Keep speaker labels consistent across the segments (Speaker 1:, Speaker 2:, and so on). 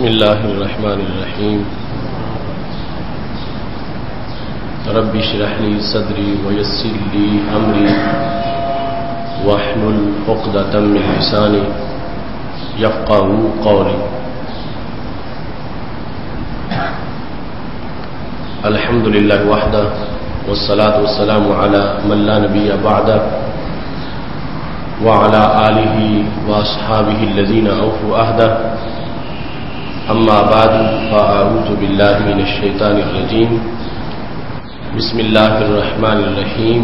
Speaker 1: بسم اللہ الرحمن الرحیم رب اشرح لی صدری ویسر لی امری واحلل عقدۃ من لسانی یفقہوا قولی. الحمد للہ وحدہ والصلاة والسلام علی من لا نبی بعدہ وعلى آلہ واصحابہ الذین اوفوا عہدہ. اما بعد فاعوذ باللہ من الشیطان الرجیم. بسم اللہ الرحمن الرحیم.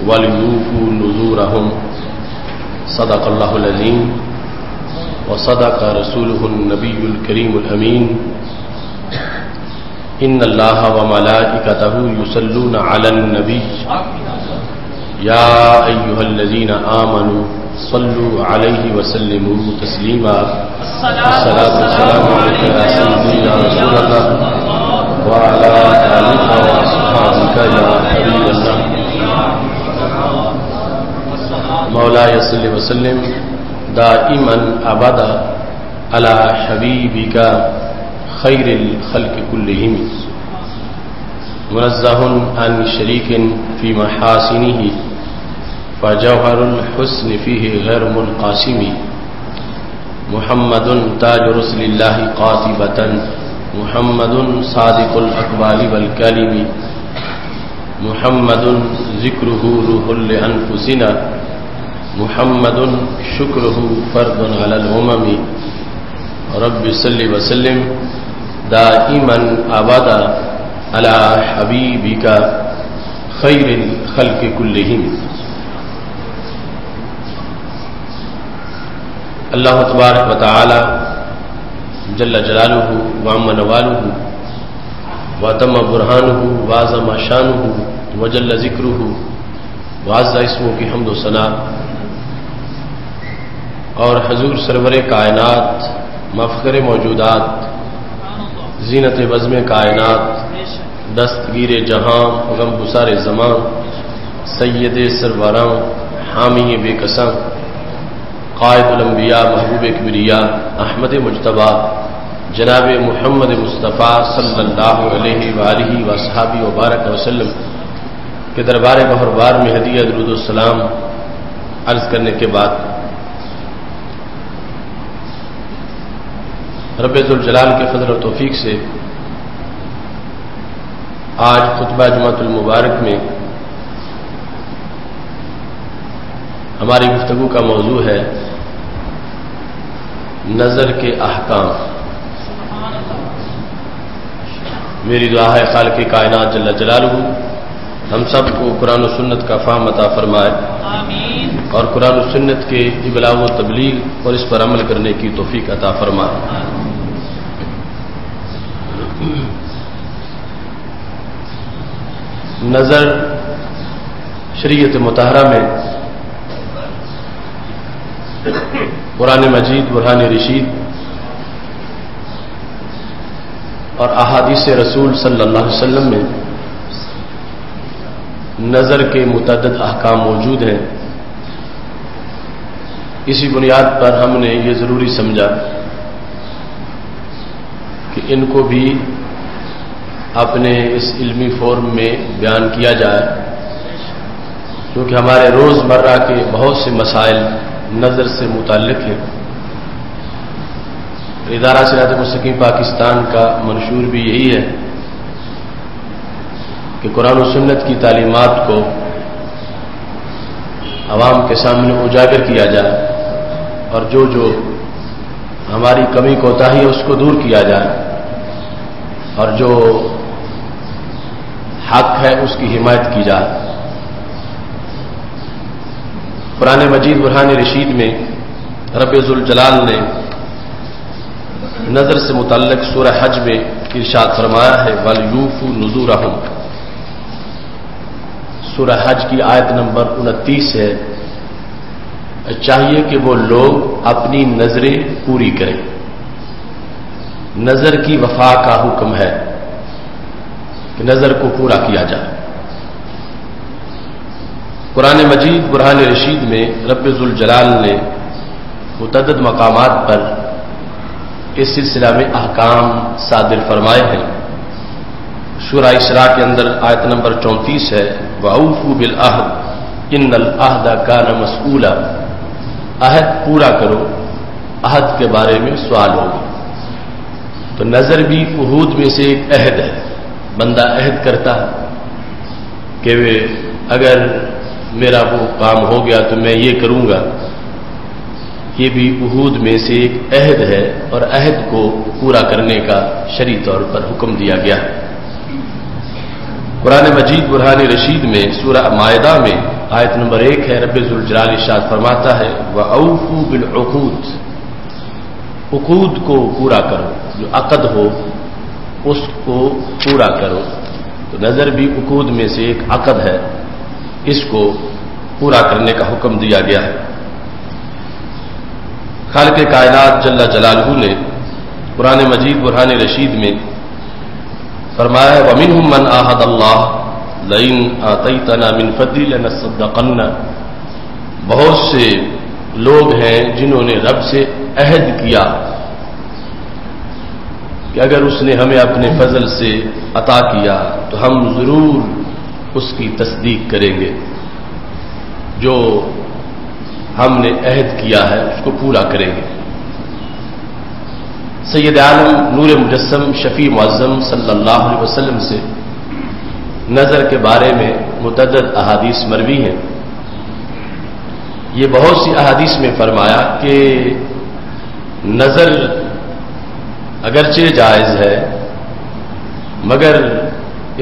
Speaker 1: وَلْيُوفُوا نُذُورَهُمْ صدق اللہ العظیم وصدق رسولہ النبی الکریم الامین. ان اللہ وملائکتہ یصلون علی النبی یا ایھا الذین آمنوا صلوا علیہ وسلموا تسلیما. الصلاۃ والسلام علیک یا سیدی یا رسول اللہ وعلی آلک واصحابک یا حبیب اللہ. مولاي صل وسلم دائما ابدا على حبيبك خير الخلق كلهم منزه عن شريك في محاسنه فجوهر الحسن فيه غير منقسم. محمد تاج رسل الله قاطبة محمد صادق الأقوال والكلم محمد ذكره روح لأنفسنا محمد شکرہ فرد علی الامم. رب صلی وسلم دائما ابدا علی حبیبک خیر الخلق کلہم. اللہ تبارک و تعالی جل جلالہ وعم نوالہ وتم برہانہ وعظم شانہ وجل ذکرہ وعز اسمہ کی حمد و ثنا اور حضور سرور کائنات مفخر موجودات زینت بزم کائنات دستگیر جہاں غم گسار زمان سید سروراں حامی بے قسم قائد الانبیاء محبوب کبریا احمد مجتبیٰ جناب محمد مصطفیٰ صلی اللہ علیہ وآلہ وصحابہ وبارک وسلم کے دربار بہربار میں ہدیہ درود السلام عرض کرنے کے بعد رب ذوالجلال کے فضل و توفیق سے آج خطبہ جمعۃ المبارک میں ہماری گفتگو کا موضوع ہے نظر کے احکام. میری دعا ہے خالق کائنات جل جلالہ ہم سب کو قرآن و سنت کا فہم عطا فرمائے اور قرآن و سنت کے ابلاغ و تبلیغ اور اس پر عمل کرنے کی توفیق عطا فرمائے. نظر شریعت مطہرہ میں قرآن مجید برہان رشید اور احادیث رسول صلی اللہ علیہ وسلم میں نظر کے متعدد احکام موجود ہیں. اسی بنیاد پر ہم نے یہ ضروری سمجھا کہ ان کو بھی اپنے اس علمی فورم میں بیان کیا جائے کیونکہ ہمارے روز مرہ کے بہت سے مسائل نظر سے متعلق ہیں. ادارہ صراط مستقیم پاکستان کا منشور بھی یہی ہے کہ قرآن و سنت کی تعلیمات کو عوام کے سامنے اجاگر کیا جائے اور جو ہماری کمی کوتاہی ہے اس کو دور کیا جائے اور جو حق ہے اس کی حمایت کی جائے. قرآن مجید برہان رشید میں رب ذوالجلال نے نظر سے متعلق سورہ حج میں ارشاد فرمایا ہے وَلْيُوفُوا نُذُورَهُمْ. سورہ حج کی آیت نمبر 29 ہے. چاہیے کہ وہ لوگ اپنی نظریں پوری کریں. نظر کی وفا کا حکم ہے کہ نظر کو پورا کیا جائے. قرآن مجید برہان رشید میں رب ذوالجلال نے متعدد مقامات پر اس سلسلہ میں احکام صادر فرمائے ہیں۔ سورہ اسراء کے اندر آیت نمبر 34 ہے، وَأَوْفُوا بِالْعَهْدِ إِنَّ الْعَهْدَ كَانَ مَسْئُولًا، عہد پورا کرو، عہد کے بارے میں سوال ہوگا۔ تو نظر بھی عہود میں سے ایک عہد ہے، بندہ عہد کرتا ہے کہ اگر میرا وہ کام ہو گیا تو میں یہ کروں گا، یہ بھی عہود میں سے ایک عہد ہے، اور عہد کو پورا کرنے کا شرعی طور پر حکم دیا گیا ہے۔ قرآن مجید برہان رشید میں سورہ مائدہ میں آیت نمبر 1 ہے، رب ذوالجلال ارشاد فرماتا ہے، وَأَوْفُوا بِالْعُقُودِ، عقود کو پورا کرو، جو عقد ہو اس کو پورا کرو۔ تو نظر بھی عقود میں سے ایک عقد ہے، اس کو پورا کرنے کا حکم دیا گیا ہے۔ خالق کائنات جل جلالہ نے قرآن مجید برہان رشید میں فرمایا، وَمِنْهُمْ مَنْ عَاهَدَ اللَّهَ لَئِنْ آتَيْتَنَا مِنْ فَضْلِكَ لَنَصَّدَّقَنَّ، بہت سے لوگ ہیں جنہوں نے رب سے عہد کیا کہ اگر اس نے ہمیں اپنے فضل سے عطا کیا تو ہم ضرور اس کی تصدیق کریں گے، جو ہم نے عہد کیا ہے اس کو پورا کریں گے۔ سید عالم نور مجسم شفیع معظم صلی اللہ علیہ وسلم سے نظر کے بارے میں متعدد احادیث مروی ہیں۔ یہ بہت سی احادیث میں فرمایا کہ نظر اگرچہ جائز ہے، مگر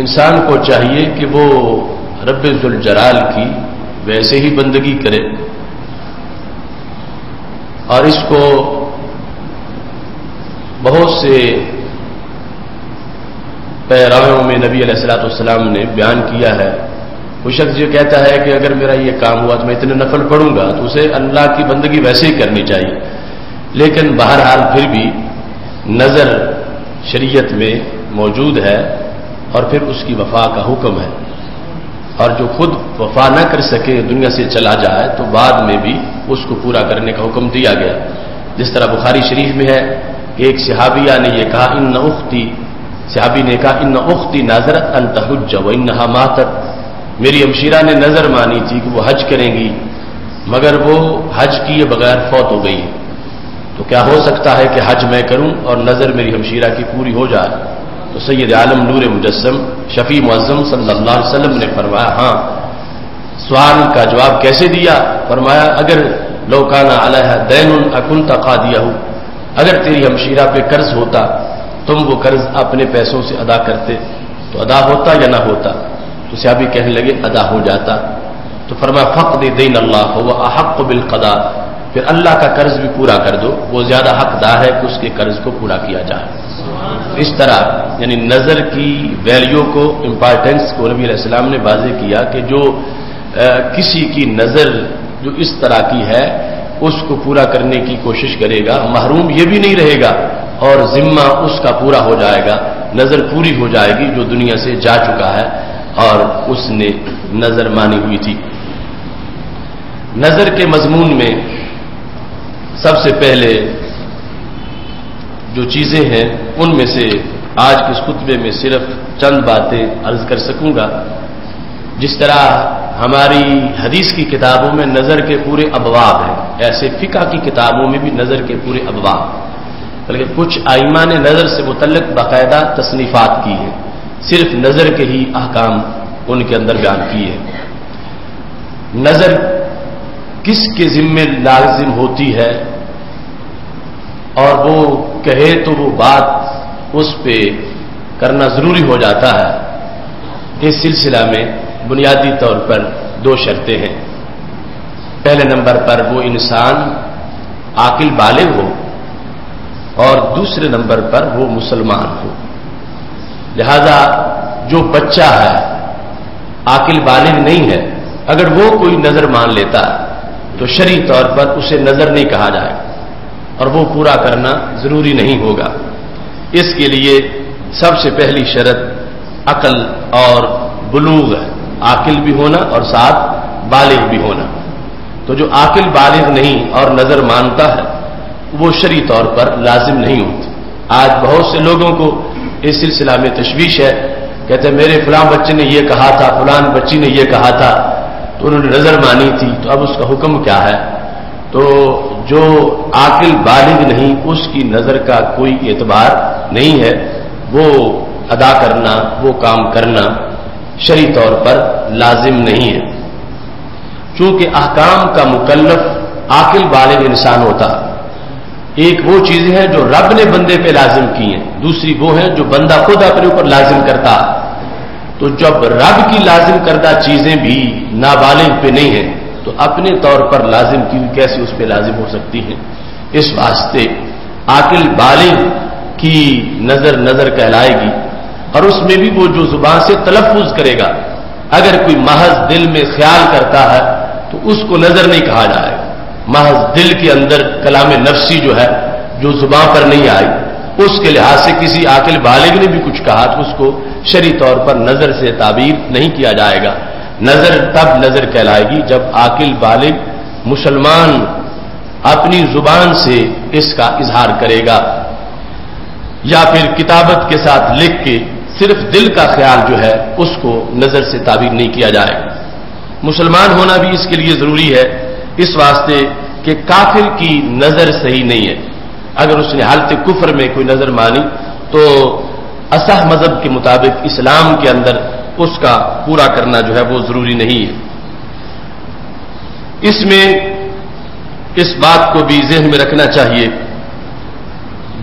Speaker 1: انسان کو چاہیے کہ وہ رب ذوالجلال کی ویسے ہی بندگی کرے، اور اس کو بہت سے پیراوں میں نبی علیہ الصلوۃ والسلام نے بیان کیا ہے۔ کوئی شخص یہ کہتا ہے کہ اگر میرا یہ کام ہوا تو میں اتنے نفل پڑھوں گا، تو اسے اللہ کی بندگی ویسے ہی کرنی چاہیے، لیکن بہرحال پھر بھی نظر شریعت میں موجود ہے، اور پھر اس کی وفا کا حکم ہے، اور جو خود وفا نہ کر سکے، دنیا سے چلا جائے، تو بعد میں بھی اس کو پورا کرنے کا حکم دیا گیا۔ جس طرح بخاری شریف میں ہے کہ ایک صحابیہ نے یہ کہا، صحابی نے کہا، ان اختی ناظرت ان تحج وانہا ماتت، میری ہمشیرہ نے نظر مانی تھی کہ وہ حج کریں گی، مگر وہ حج کیے بغیر فوت ہو گئی، تو کیا ہو سکتا ہے کہ حج میں کروں اور نظر میری ہمشیرہ کی پوری ہو جائے؟ تو سید عالم نور مجسم شفیع معظم صلی اللہ علیہ وسلم نے فرمایا، ہاں۔ سوال کا جواب کیسے دیا؟ فرمایا، اگر لو کان علیہا دین اکنت قاضیہ، اگر تیری ہمشیرہ پہ قرض ہوتا، تم وہ قرض اپنے پیسوں سے ادا کرتے تو ادا ہوتا یا نہ ہوتا؟ تو صحابی کہنے لگے ادا ہو جاتا۔ تو فرمایا، فقد دین اللہ هو احق بالقضاء، پھر اللہ کا قرض بھی پورا کر دو، وہ زیادہ حقدار ہے کہ اس کے قرض کو پورا کیا جائے۔ اس طرح یعنی نظر کی ویلیو کو، امپارٹنس کو نبی علیہ السلام نے واضح کیا کہ جو کسی کی نظر جو اس طرح کی ہے اس کو پورا کرنے کی کوشش کرے گا، محروم یہ بھی نہیں رہے گا، اور ذمہ اس کا پورا ہو جائے گا، نظر پوری ہو جائے گی جو دنیا سے جا چکا ہے اور اس نے نظر مانی ہوئی تھی۔ نظر کے مضمون میں سب سے پہلے جو چیزیں ہیں ان میں سے آج کے اس خطبے میں صرف چند باتیں عرض کر سکوں گا۔ جس طرح ہماری حدیث کی کتابوں میں نظر کے پورے ابواب ہیں، ایسے فقہ کی کتابوں میں بھی نظر کے پورے ابواب، بلکہ کچھ ائمہ نے نظر سے متعلق باقاعدہ تصنیفات کی ہیں، صرف نظر کے ہی احکام ان کے اندر بیان کیے ہیں۔ نظر کس کے ذمے لازم ہوتی ہے، اور وہ کہے تو وہ بات اس پہ کرنا ضروری ہو جاتا ہے، اس سلسلہ میں بنیادی طور پر دو شرطیں ہیں۔ پہلے نمبر پر وہ انسان عاقل بالغ ہو، اور دوسرے نمبر پر وہ مسلمان ہو۔ لہذا جو بچہ ہے عاقل بالغ نہیں ہے، اگر وہ کوئی نظر مان لیتا ہے تو شرعی طور پر اسے نظر نہیں کہا جائے، اور وہ پورا کرنا ضروری نہیں ہوگا۔ اس کے لیے سب سے پہلی شرط عقل اور بلوغ ہے، عاقل بھی ہونا اور ساتھ بالغ بھی ہونا۔ تو جو عاقل بالغ نہیں اور نظر مانتا ہے وہ شرعی طور پر لازم نہیں ہوتی۔ آج بہت سے لوگوں کو اس سلسلہ میں تشویش ہے، کہتے ہیں میرے فلاں بچے نے یہ کہا تھا، فلان بچی نے یہ کہا تھا تو انہوں نے نظر مانی تھی، تو اب اس کا حکم کیا ہے؟ تو جو عاقل بالغ نہیں اس کی نظر کا کوئی اعتبار نہیں ہے، وہ ادا کرنا، وہ کام کرنا شرعی طور پر لازم نہیں ہے، چونکہ احکام کا مکلف عاقل بالغ انسان ہوتا۔ ایک وہ چیزیں ہیں جو رب نے بندے پہ لازم کی ہیں، دوسری وہ ہیں جو بندہ خود اپنے اوپر لازم کرتا۔ تو جب رب کی لازم کردہ چیزیں بھی نابالغ پہ نہیں ہیں تو اپنے طور پر لازم کی ہوئی کیسے اس پہ لازم ہو سکتی ہیں؟ اس واسطے عاقل بالغ کی نظر نظر کہلائے گی، اور اس میں بھی وہ جو زبان سے تلفظ کرے گا۔ اگر کوئی محض دل میں خیال کرتا ہے تو اس کو نظر نہیں کہا جائے گا، محض دل کے اندر کلام نفسی جو ہے جو زبان پر نہیں آئی، اس کے لحاظ سے کسی عاقل بالغ نے بھی کچھ کہا تو اس کو شرعی طور پر نظر سے تعبیر نہیں کیا جائے گا۔ نظر تب نظر کہلائے گی جب عاقل بالغ مسلمان اپنی زبان سے اس کا اظہار کرے گا، یا پھر کتابت کے ساتھ لکھ کے صرف دل کا خیال جو ہے اس کو نظر سے تعبیر نہیں کیا جائے گا۔ مسلمان ہونا بھی اس کے لیے ضروری ہے، اس واسطے کہ کافر کی نظر صحیح نہیں ہے۔ اگر اس نے حالت کفر میں کوئی نظر مانی تو اصح مذہب کے مطابق اسلام کے اندر اس کا پورا کرنا جو ہے وہ ضروری نہیں ہے۔ اس میں اس بات کو بھی ذہن میں رکھنا چاہیے،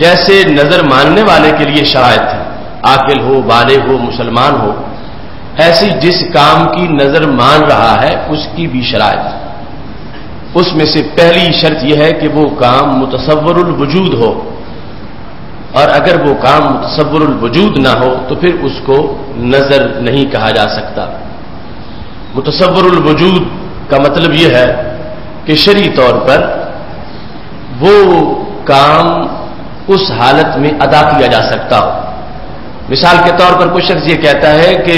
Speaker 1: جیسے نظر ماننے والے کے لیے شرائط ہے، عاقل ہو، بالغ ہو، مسلمان ہو، ایسی جس کام کی نظر مان رہا ہے اس کی بھی شرائط ہے۔ اس میں سے پہلی شرط یہ ہے کہ وہ کام متصور الوجود ہو، اور اگر وہ کام متصور الوجود نہ ہو تو پھر اس کو نظر نہیں کہا جا سکتا۔ متصور الوجود کا مطلب یہ ہے کہ شرعی طور پر وہ کام اس حالت میں ادا کیا جا سکتا ہو۔ مثال کے طور پر کوئی شخص یہ کہتا ہے کہ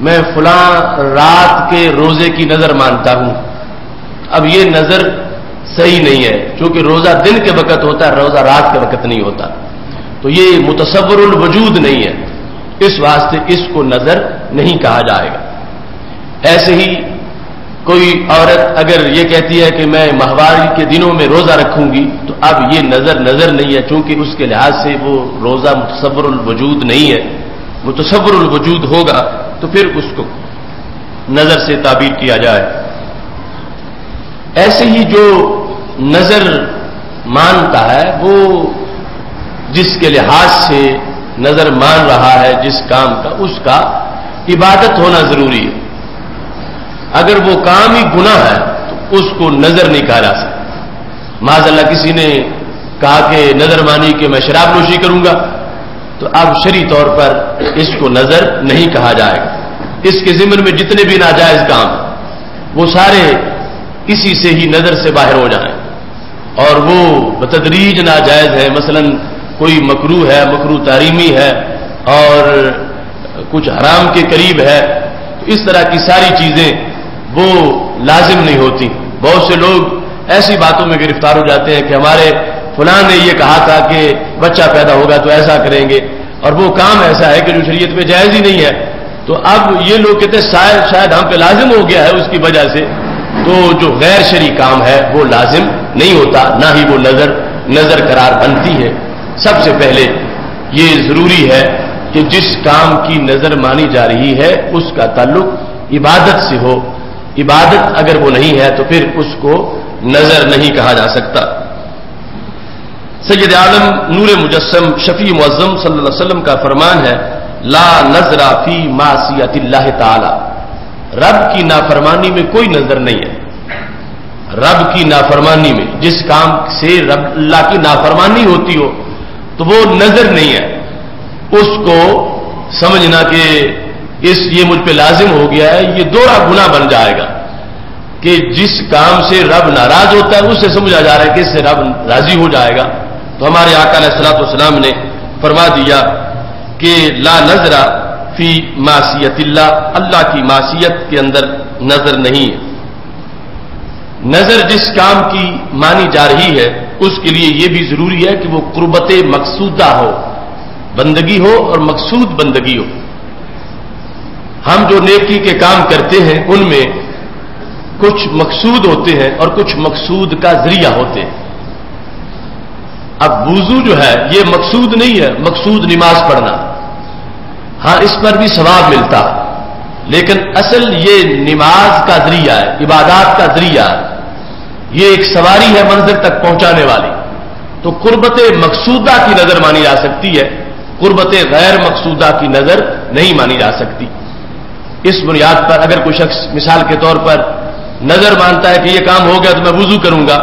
Speaker 1: میں فلاں رات کے روزے کی نظر مانتا ہوں، اب یہ نظر صحیح نہیں ہے، چونکہ روزہ دن کے وقت ہوتا ہے، روزہ رات کے وقت نہیں ہوتا، تو یہ متصور الوجود نہیں ہے، اس واسطے اس کو نظر نہیں کہا جائے گا۔ ایسے ہی کوئی عورت اگر یہ کہتی ہے کہ میں ماہواری کے دنوں میں روزہ رکھوں گی تو اب یہ نظر نہیں ہے، چونکہ اس کے لحاظ سے وہ روزہ متصور الوجود نہیں ہے۔ متصور الوجود ہوگا تو پھر اس کو نظر سے تعبیر کیا جائے۔ ایسے ہی جو نظر مانتا ہے وہ جس کے لحاظ سے نظر مان رہا ہے جس کام کا، اس کا عبادت ہونا ضروری ہے۔ اگر وہ کام ہی گناہ ہے تو اس کو نظر نہیں کہا جا سکتا۔ معاذ اللہ کسی نے کہا کہ نظر مانی کہ میں شراب نوشی کروں گا تو اب شرعی طور پر اس کو نظر نہیں کہا جائے گا۔ اس کے ضمن میں جتنے بھی ناجائز کام وہ سارے اسی سے ہی نظر سے باہر ہو جائیں، اور وہ بتدریج ناجائز ہے۔ مثلا کوئی مکروہ ہے، مکروہ تحریمی ہے، اور کچھ حرام کے قریب ہے، تو اس طرح کی ساری چیزیں وہ لازم نہیں ہوتی۔ بہت سے لوگ ایسی باتوں میں گرفتار ہو جاتے ہیں کہ ہمارے فلاں نے یہ کہا تھا کہ بچہ پیدا ہوگا تو ایسا کریں گے، اور وہ کام ایسا ہے کہ جو شریعت میں جائز ہی نہیں ہے، تو اب یہ لوگ کہتے ہیں شاید ہم پہ لازم ہو گیا ہے اس کی وجہ سے، تو جو غیر شرعی کام ہے وہ لازم نہیں ہوتا، نہ ہی وہ نظر قرار بنتی ہے۔ سب سے پہلے یہ ضروری ہے کہ جس کام کی نظر مانی جا رہی ہے اس کا تعلق عبادت سے ہو۔ عبادت اگر وہ نہیں ہے تو پھر اس کو نظر نہیں کہا جا سکتا۔ سید عالم نور مجسم شفیع معظم صلی اللہ علیہ وسلم کا فرمان ہے، لا نظر فی معصیت اللہ تعالی، رب کی نافرمانی میں کوئی نظر نہیں ہے۔ رب کی نافرمانی میں جس کام سے رب اللہ کی نافرمانی ہوتی ہو تو وہ نظر نہیں ہے، اس کو سمجھنا کہ یہ مجھ پہ لازم ہو گیا ہے، یہ دوہرا گناہ بن جائے گا کہ جس کام سے رب ناراض ہوتا ہے اس سے سمجھا جا رہا ہے کہ اس سے رب راضی ہو جائے گا۔ تو ہمارے آقا علیہ الصلوۃ والسلام نے فرما دیا کہ لا نظر فی معصیت اللہ، اللہ کی معصیت کے اندر نظر نہیں ہے۔ نظر جس کام کی مانی جا رہی ہے اس کے لیے یہ بھی ضروری ہے کہ وہ قربت مقصودہ ہو، بندگی ہو اور مقصود بندگی ہو۔ ہم جو نیکی کے کام کرتے ہیں ان میں کچھ مقصود ہوتے ہیں اور کچھ مقصود کا ذریعہ ہوتے ہیں۔ اب وضو جو ہے یہ مقصود نہیں ہے، مقصود نماز پڑھنا، ہاں اس پر بھی ثواب ملتا، لیکن اصل یہ نماز کا ذریعہ ہے، عبادات کا ذریعہ ہے، یہ ایک سواری ہے منزل تک پہنچانے والی۔ تو قربت مقصودہ کی نظر مانی جا سکتی ہے، قربت غیر مقصودہ کی نظر نہیں مانی جا سکتی۔ اس بنیاد پر اگر کوئی شخص مثال کے طور پر نظر مانتا ہے کہ یہ کام ہو گیا تو میں وضو کروں گا،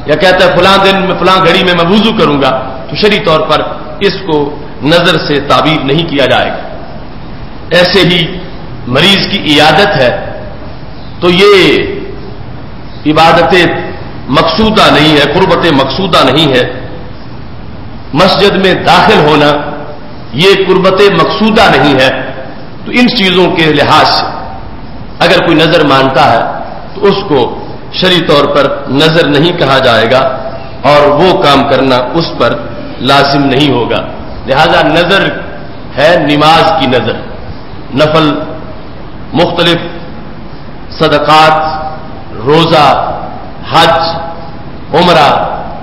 Speaker 1: یا کہتا ہے فلاں دن میں فلاں گھڑی میں وضو کروں گا، تو شرعی طور پر اس کو نظر سے تعبیر نہیں کیا جائے گا۔ ایسے ہی مریض کی عیادت ہے تو یہ عبادت مقصودہ نہیں ہے، قربت مقصودہ نہیں ہے۔ مسجد میں داخل ہونا یہ قربت مقصودہ نہیں ہے۔ تو ان چیزوں کے لحاظ سے اگر کوئی نظر مانتا ہے تو اس کو شرعی طور پر نظر نہیں کہا جائے گا اور وہ کام کرنا اس پر لازم نہیں ہوگا۔ لہذا نظر ہے نماز کی نظر، نفل، مختلف صدقات، روزہ، حج، عمرہ،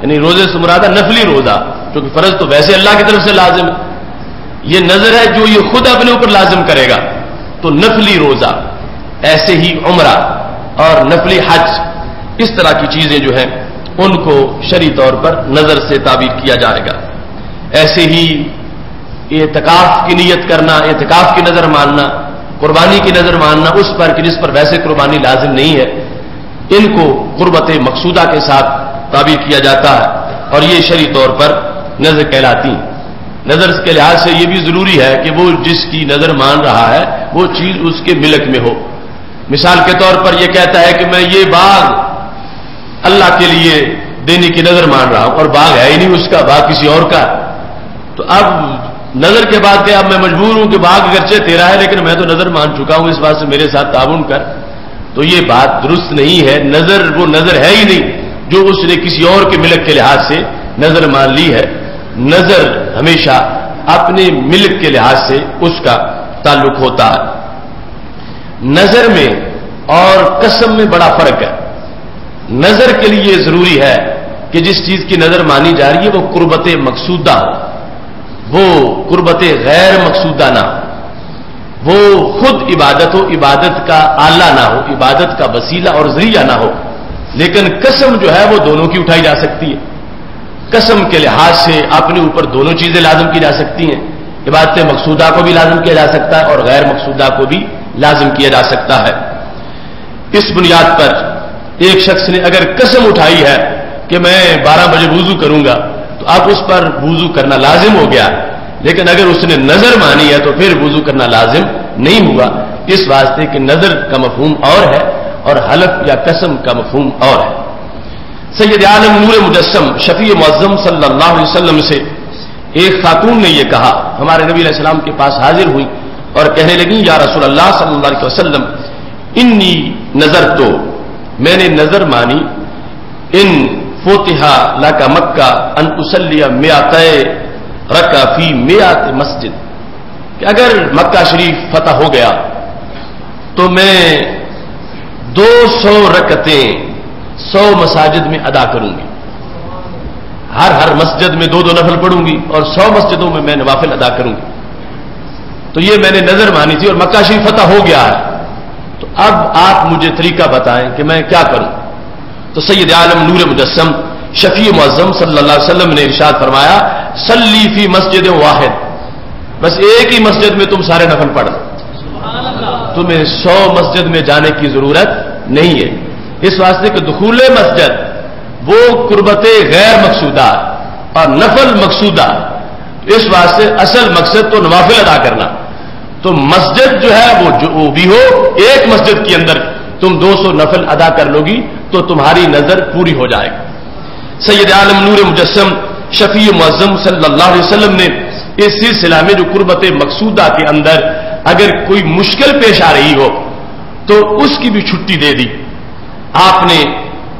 Speaker 1: یعنی روزے سے مراد ہے نفلی روزہ، کیونکہ فرض تو ویسے اللہ کی طرف سے لازم ہے، یہ نظر ہے جو یہ خود اپنے اوپر لازم کرے گا، تو نفلی روزہ، ایسے ہی عمرہ اور نفلی حج، اس طرح کی چیزیں جو ہیں ان کو شرعی طور پر نظر سے تعبیر کیا جائے گا۔ ایسے ہی اعتکاف کی نیت کرنا، اعتکاف کی نظر ماننا، قربانی کی نظر ماننا اس پر کہ جس پر ویسے قربانی لازم نہیں ہے، ان کو قربت مقصودہ کے ساتھ تعبیر کیا جاتا ہے اور یہ شرعی طور پر نظر کہلاتی ہیں۔ نظر کے لحاظ سے یہ بھی ضروری ہے کہ وہ جس کی نظر مان رہا ہے وہ چیز اس کے ملک میں ہو۔ مثال کے طور پر یہ کہتا ہے کہ میں یہ باغ اللہ کے لیے دینے کی نظر مان رہا ہوں اور باغ ہے ہی نہیں اس کا، باغ کسی اور کا، تو اب نظر کے بعد کہ اب میں مجبور ہوں کہ باغ اگرچہ تیرا ہے لیکن میں تو نظر مان چکا ہوں، اس بات سے میرے ساتھ تعاون کر، تو یہ بات درست نہیں ہے۔ نظر وہ نظر ہے ہی نہیں جو اس نے کسی اور کے ملک کے لحاظ سے نظر مان لی ہے۔ نظر ہمیشہ اپنے ملک کے لحاظ سے اس کا تعلق ہوتا ہے۔ نظر میں اور قسم میں بڑا فرق ہے۔ نظر کے لیے ضروری ہے کہ جس چیز کی نظر مانی جا رہی ہے وہ قربت مقصودہ ہو، وہ قربت غیر مقصودہ نہ ہو، وہ خود عبادت ہو، عبادت کا آلہ نہ ہو، عبادت کا وسیلہ اور ذریعہ نہ ہو۔ لیکن قسم جو ہے وہ دونوں کی اٹھائی جا سکتی ہے۔ قسم کے لحاظ سے اپنے اوپر دونوں چیزیں لازم کی جا سکتی ہیں، عبادت مقصودہ کو بھی لازم کیا جا سکتا ہے اور غیر مقصودہ کو بھی لازم کیا جا سکتا ہے۔ اس بنیاد پر ایک شخص نے اگر قسم اٹھائی ہے کہ میں 12 بجے وضو کروں گا تو اب اس پر وضو کرنا لازم ہو گیا، لیکن اگر اس نے نظر مانی ہے تو پھر وضو کرنا لازم نہیں ہوا، اس واسطے کہ نظر کا مفہوم اور ہے اور حلف یا قسم کا مفہوم اور ہے۔ سید عالم نور مجسم شفیع معظم صلی اللہ علیہ وسلم سے ایک خاتون نے یہ کہا، ہمارے نبی علیہ السلام کے پاس حاضر ہوئی اور کہنے لگی یا رسول اللہ صلی اللہ علیہ وسلم انی نظر تو، میں نے نظر مانی ان فتح لک مکہ ان اصلی مئتي رکعہ فی 100 مسجد، کہ اگر مکہ شریف فتح ہو گیا تو میں 200 رکعتیں 100 مساجد میں ادا کروں گی، ہر مسجد میں 2 نفل پڑھوں گی اور 100 مسجدوں میں نوافل ادا کروں گی۔ تو یہ میں نے نظر مانی تھی اور مکہ شریف فتح ہو گیا ہے، تو اب آپ مجھے طریقہ بتائیں کہ میں کیا کروں۔ تو سید عالم نور مجسم شفیع معظم صلی اللہ علیہ وسلم نے ارشاد فرمایا صلی فی مسجد واحد، بس ایک ہی مسجد میں تم سارے نفل پڑھ لو، تمہیں 100 مسجد میں جانے کی ضرورت نہیں ہے، اس واسطے کہ دخول مسجد وہ قربت غیر مقصودہ اور نفل مقصودہ، اس واسطے اصل مقصد تو نوافل ادا کرنا، تو مسجد جو ہے وہ جو بھی ہو، ایک مسجد کے اندر تم 200 نفل ادا کر لو گی تو تمہاری نظر پوری ہو جائے گی۔ سید عالم نور مجسم شفیع معظم صلی اللہ علیہ وسلم نے اس سلسلہ میں جو قربت مقصودہ کے اندر اگر کوئی مشکل پیش آ رہی ہو تو اس کی بھی چھٹی دے دی۔ آپ نے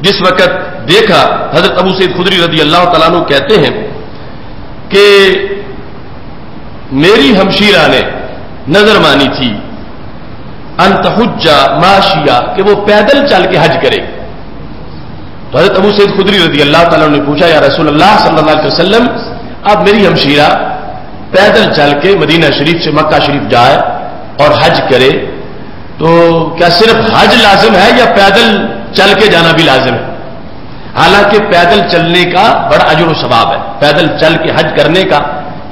Speaker 1: جس وقت دیکھا حضرت ابو سعید خدری رضی اللہ تعالیٰ عنہ کہتے ہیں کہ میری ہمشیرہ نے نظر مانی تھی ان تحج ماشیہ کہ وہ پیدل چل کے حج کرے. تو حضرت ابو سعید خدری رضی اللہ تعالیٰ نے پوچھا یا رسول اللہ صلی اللہ علیہ وسلم اب میری ہمشیرہ پیدل چل کے مدینہ شریف سے مکہ شریف جائے اور حج کرے تو کیا صرف حج لازم ہے یا پیدل چل کے جانا بھی لازم ہے؟ حالانکہ پیدل چلنے کا بڑا اجر و ثواب ہے. پیدل چل کے حج کرنے کا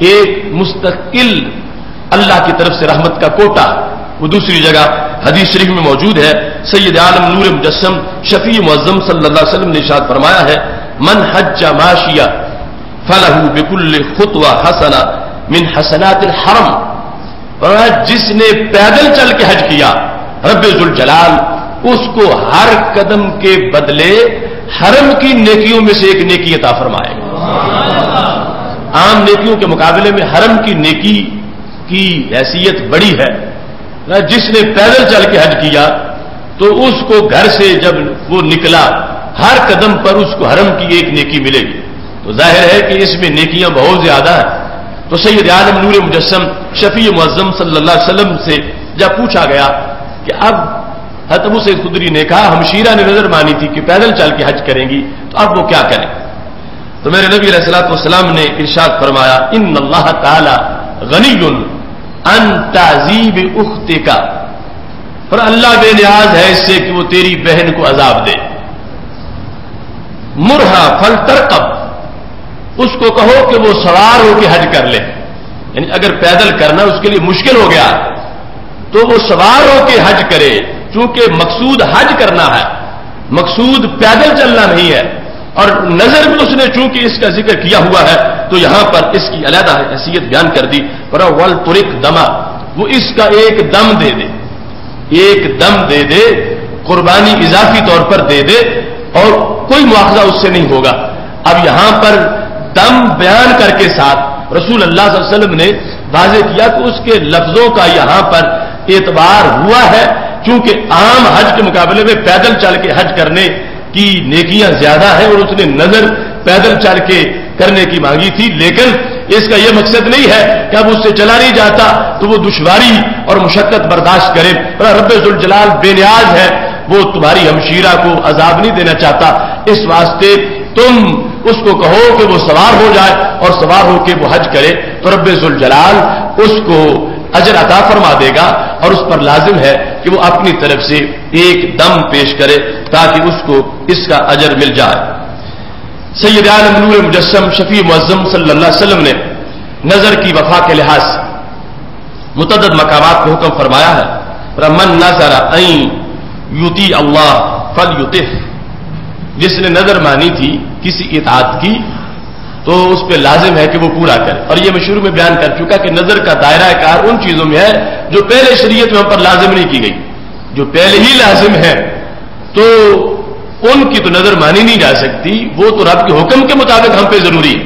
Speaker 1: ایک مستقل اللہ کی طرف سے رحمت کا کوٹا. وہ دوسری جگہ حدیث شریف میں موجود ہے. سید عالم نور مجسم شفیع معظم صلی اللہ علیہ وسلم نے ارشاد فرمایا ہے من حج ماشیہ فلہ بکل خطوہ حسنہ من حسنات الحرم. جس نے پیدل چل کے حج کیا رب ذوالجلال اس کو ہر قدم کے بدلے حرم کی نیکیوں میں سے ایک نیکی عطا فرمائے گا. عام نیکیوں کے مقابلے میں حرم کی نیکی کی حیثیت بڑی ہے. جس نے پیدل چل کے حج کیا تو اس کو گھر سے جب وہ نکلا ہر قدم پر اس کو حرم کی ایک نیکی ملے گی. تو ظاہر ہے کہ اس میں نیکیاں بہت زیادہ ہیں. تو سید عالم نور مجسم شفیع معظم صلی اللہ علیہ وسلم سے جب پوچھا گیا کہ اب حضرت ابو سعید خدری نے کہا ہمشیرہ نے نظر مانی تھی کہ پیدل چل کے حج کریں گی تو اب وہ کیا کریں؟ تو میرے نبی علیہ الصلوۃ والسلام نے ارشاد فرمایا ان اللہ تعالی غنی ان تعذیب اختک. اور اللہ بے نیاز ہے اس سے کہ وہ تیری بہن کو عذاب دے. مرہا فلترقب اس کو کہو کہ وہ سوار ہو کے حج کر لے. یعنی اگر پیدل کرنا اس کے لیے مشکل ہو گیا تو وہ سوار ہو کے حج کرے. چونکہ مقصود حج کرنا ہے مقصود پیدل چلنا نہیں ہے. اور نظر میں اس نے چونکہ اس کا ذکر کیا ہوا ہے تو یہاں پر اس کی علیحدہ حیثیت بیان کر دی. ول ترک دما وہ اس کا ایک دم دے دے ایک دم دے دے قربانی اضافی طور پر دے دے اور کوئی مواخذہ اس سے نہیں ہوگا. اب یہاں پر دم بیان کر کے ساتھ رسول اللہ صلی اللہ علیہ وسلم نے واضح کیا کہ اس کے لفظوں کا یہاں پر اعتبار ہوا ہے چونکہ عام حج کے مقابلے میں پیدل چل کے حج کرنے کی نیکیاں زیادہ ہیں اور اس نے نظر پیدل چل کے کرنے کی مانگی تھی. لیکن اس کا یہ مقصد نہیں ہے کہ اب اس سے چلا نہیں جاتا تو وہ دشواری اور مشقت برداشت کرے. رب ذوالجلال بے نیاز ہے وہ تمہاری ہمشیرہ کو عذاب نہیں دینا چاہتا. اس واسطے تم اس کو کہو کہ وہ سوار ہو جائے اور سوار ہو کے وہ حج کرے تو رب ذوالجلال اس کو اجر عطا فرما دے گا. اور اس پر لازم ہے کہ وہ اپنی طرف سے ایک دم پیش کرے تاکہ اس کو اس کا اجر مل جائے. سید عالم نور مجسم شفیع معظم صلی اللہ علیہ وسلم نے نظر کی وفا کے لحاظ سے متعدد مقامات کو حکم فرمایا ہے. من نظر ان یطیع اللہ فلیطع جس نے نظر مانی تھی کسی اطاعت کی تو اس پہ لازم ہے کہ وہ پورا کرے. اور یہ میں شروع میں بیان کر چکا کہ نظر کا دائرہ کار ان چیزوں میں ہے جو پہلے شریعت میں ہم پر لازم نہیں کی گئی. جو پہلے ہی لازم ہے تو ان کی تو نظر مانی نہیں جا سکتی. وہ تو رب کے حکم کے مطابق ہم پہ ضروری ہے.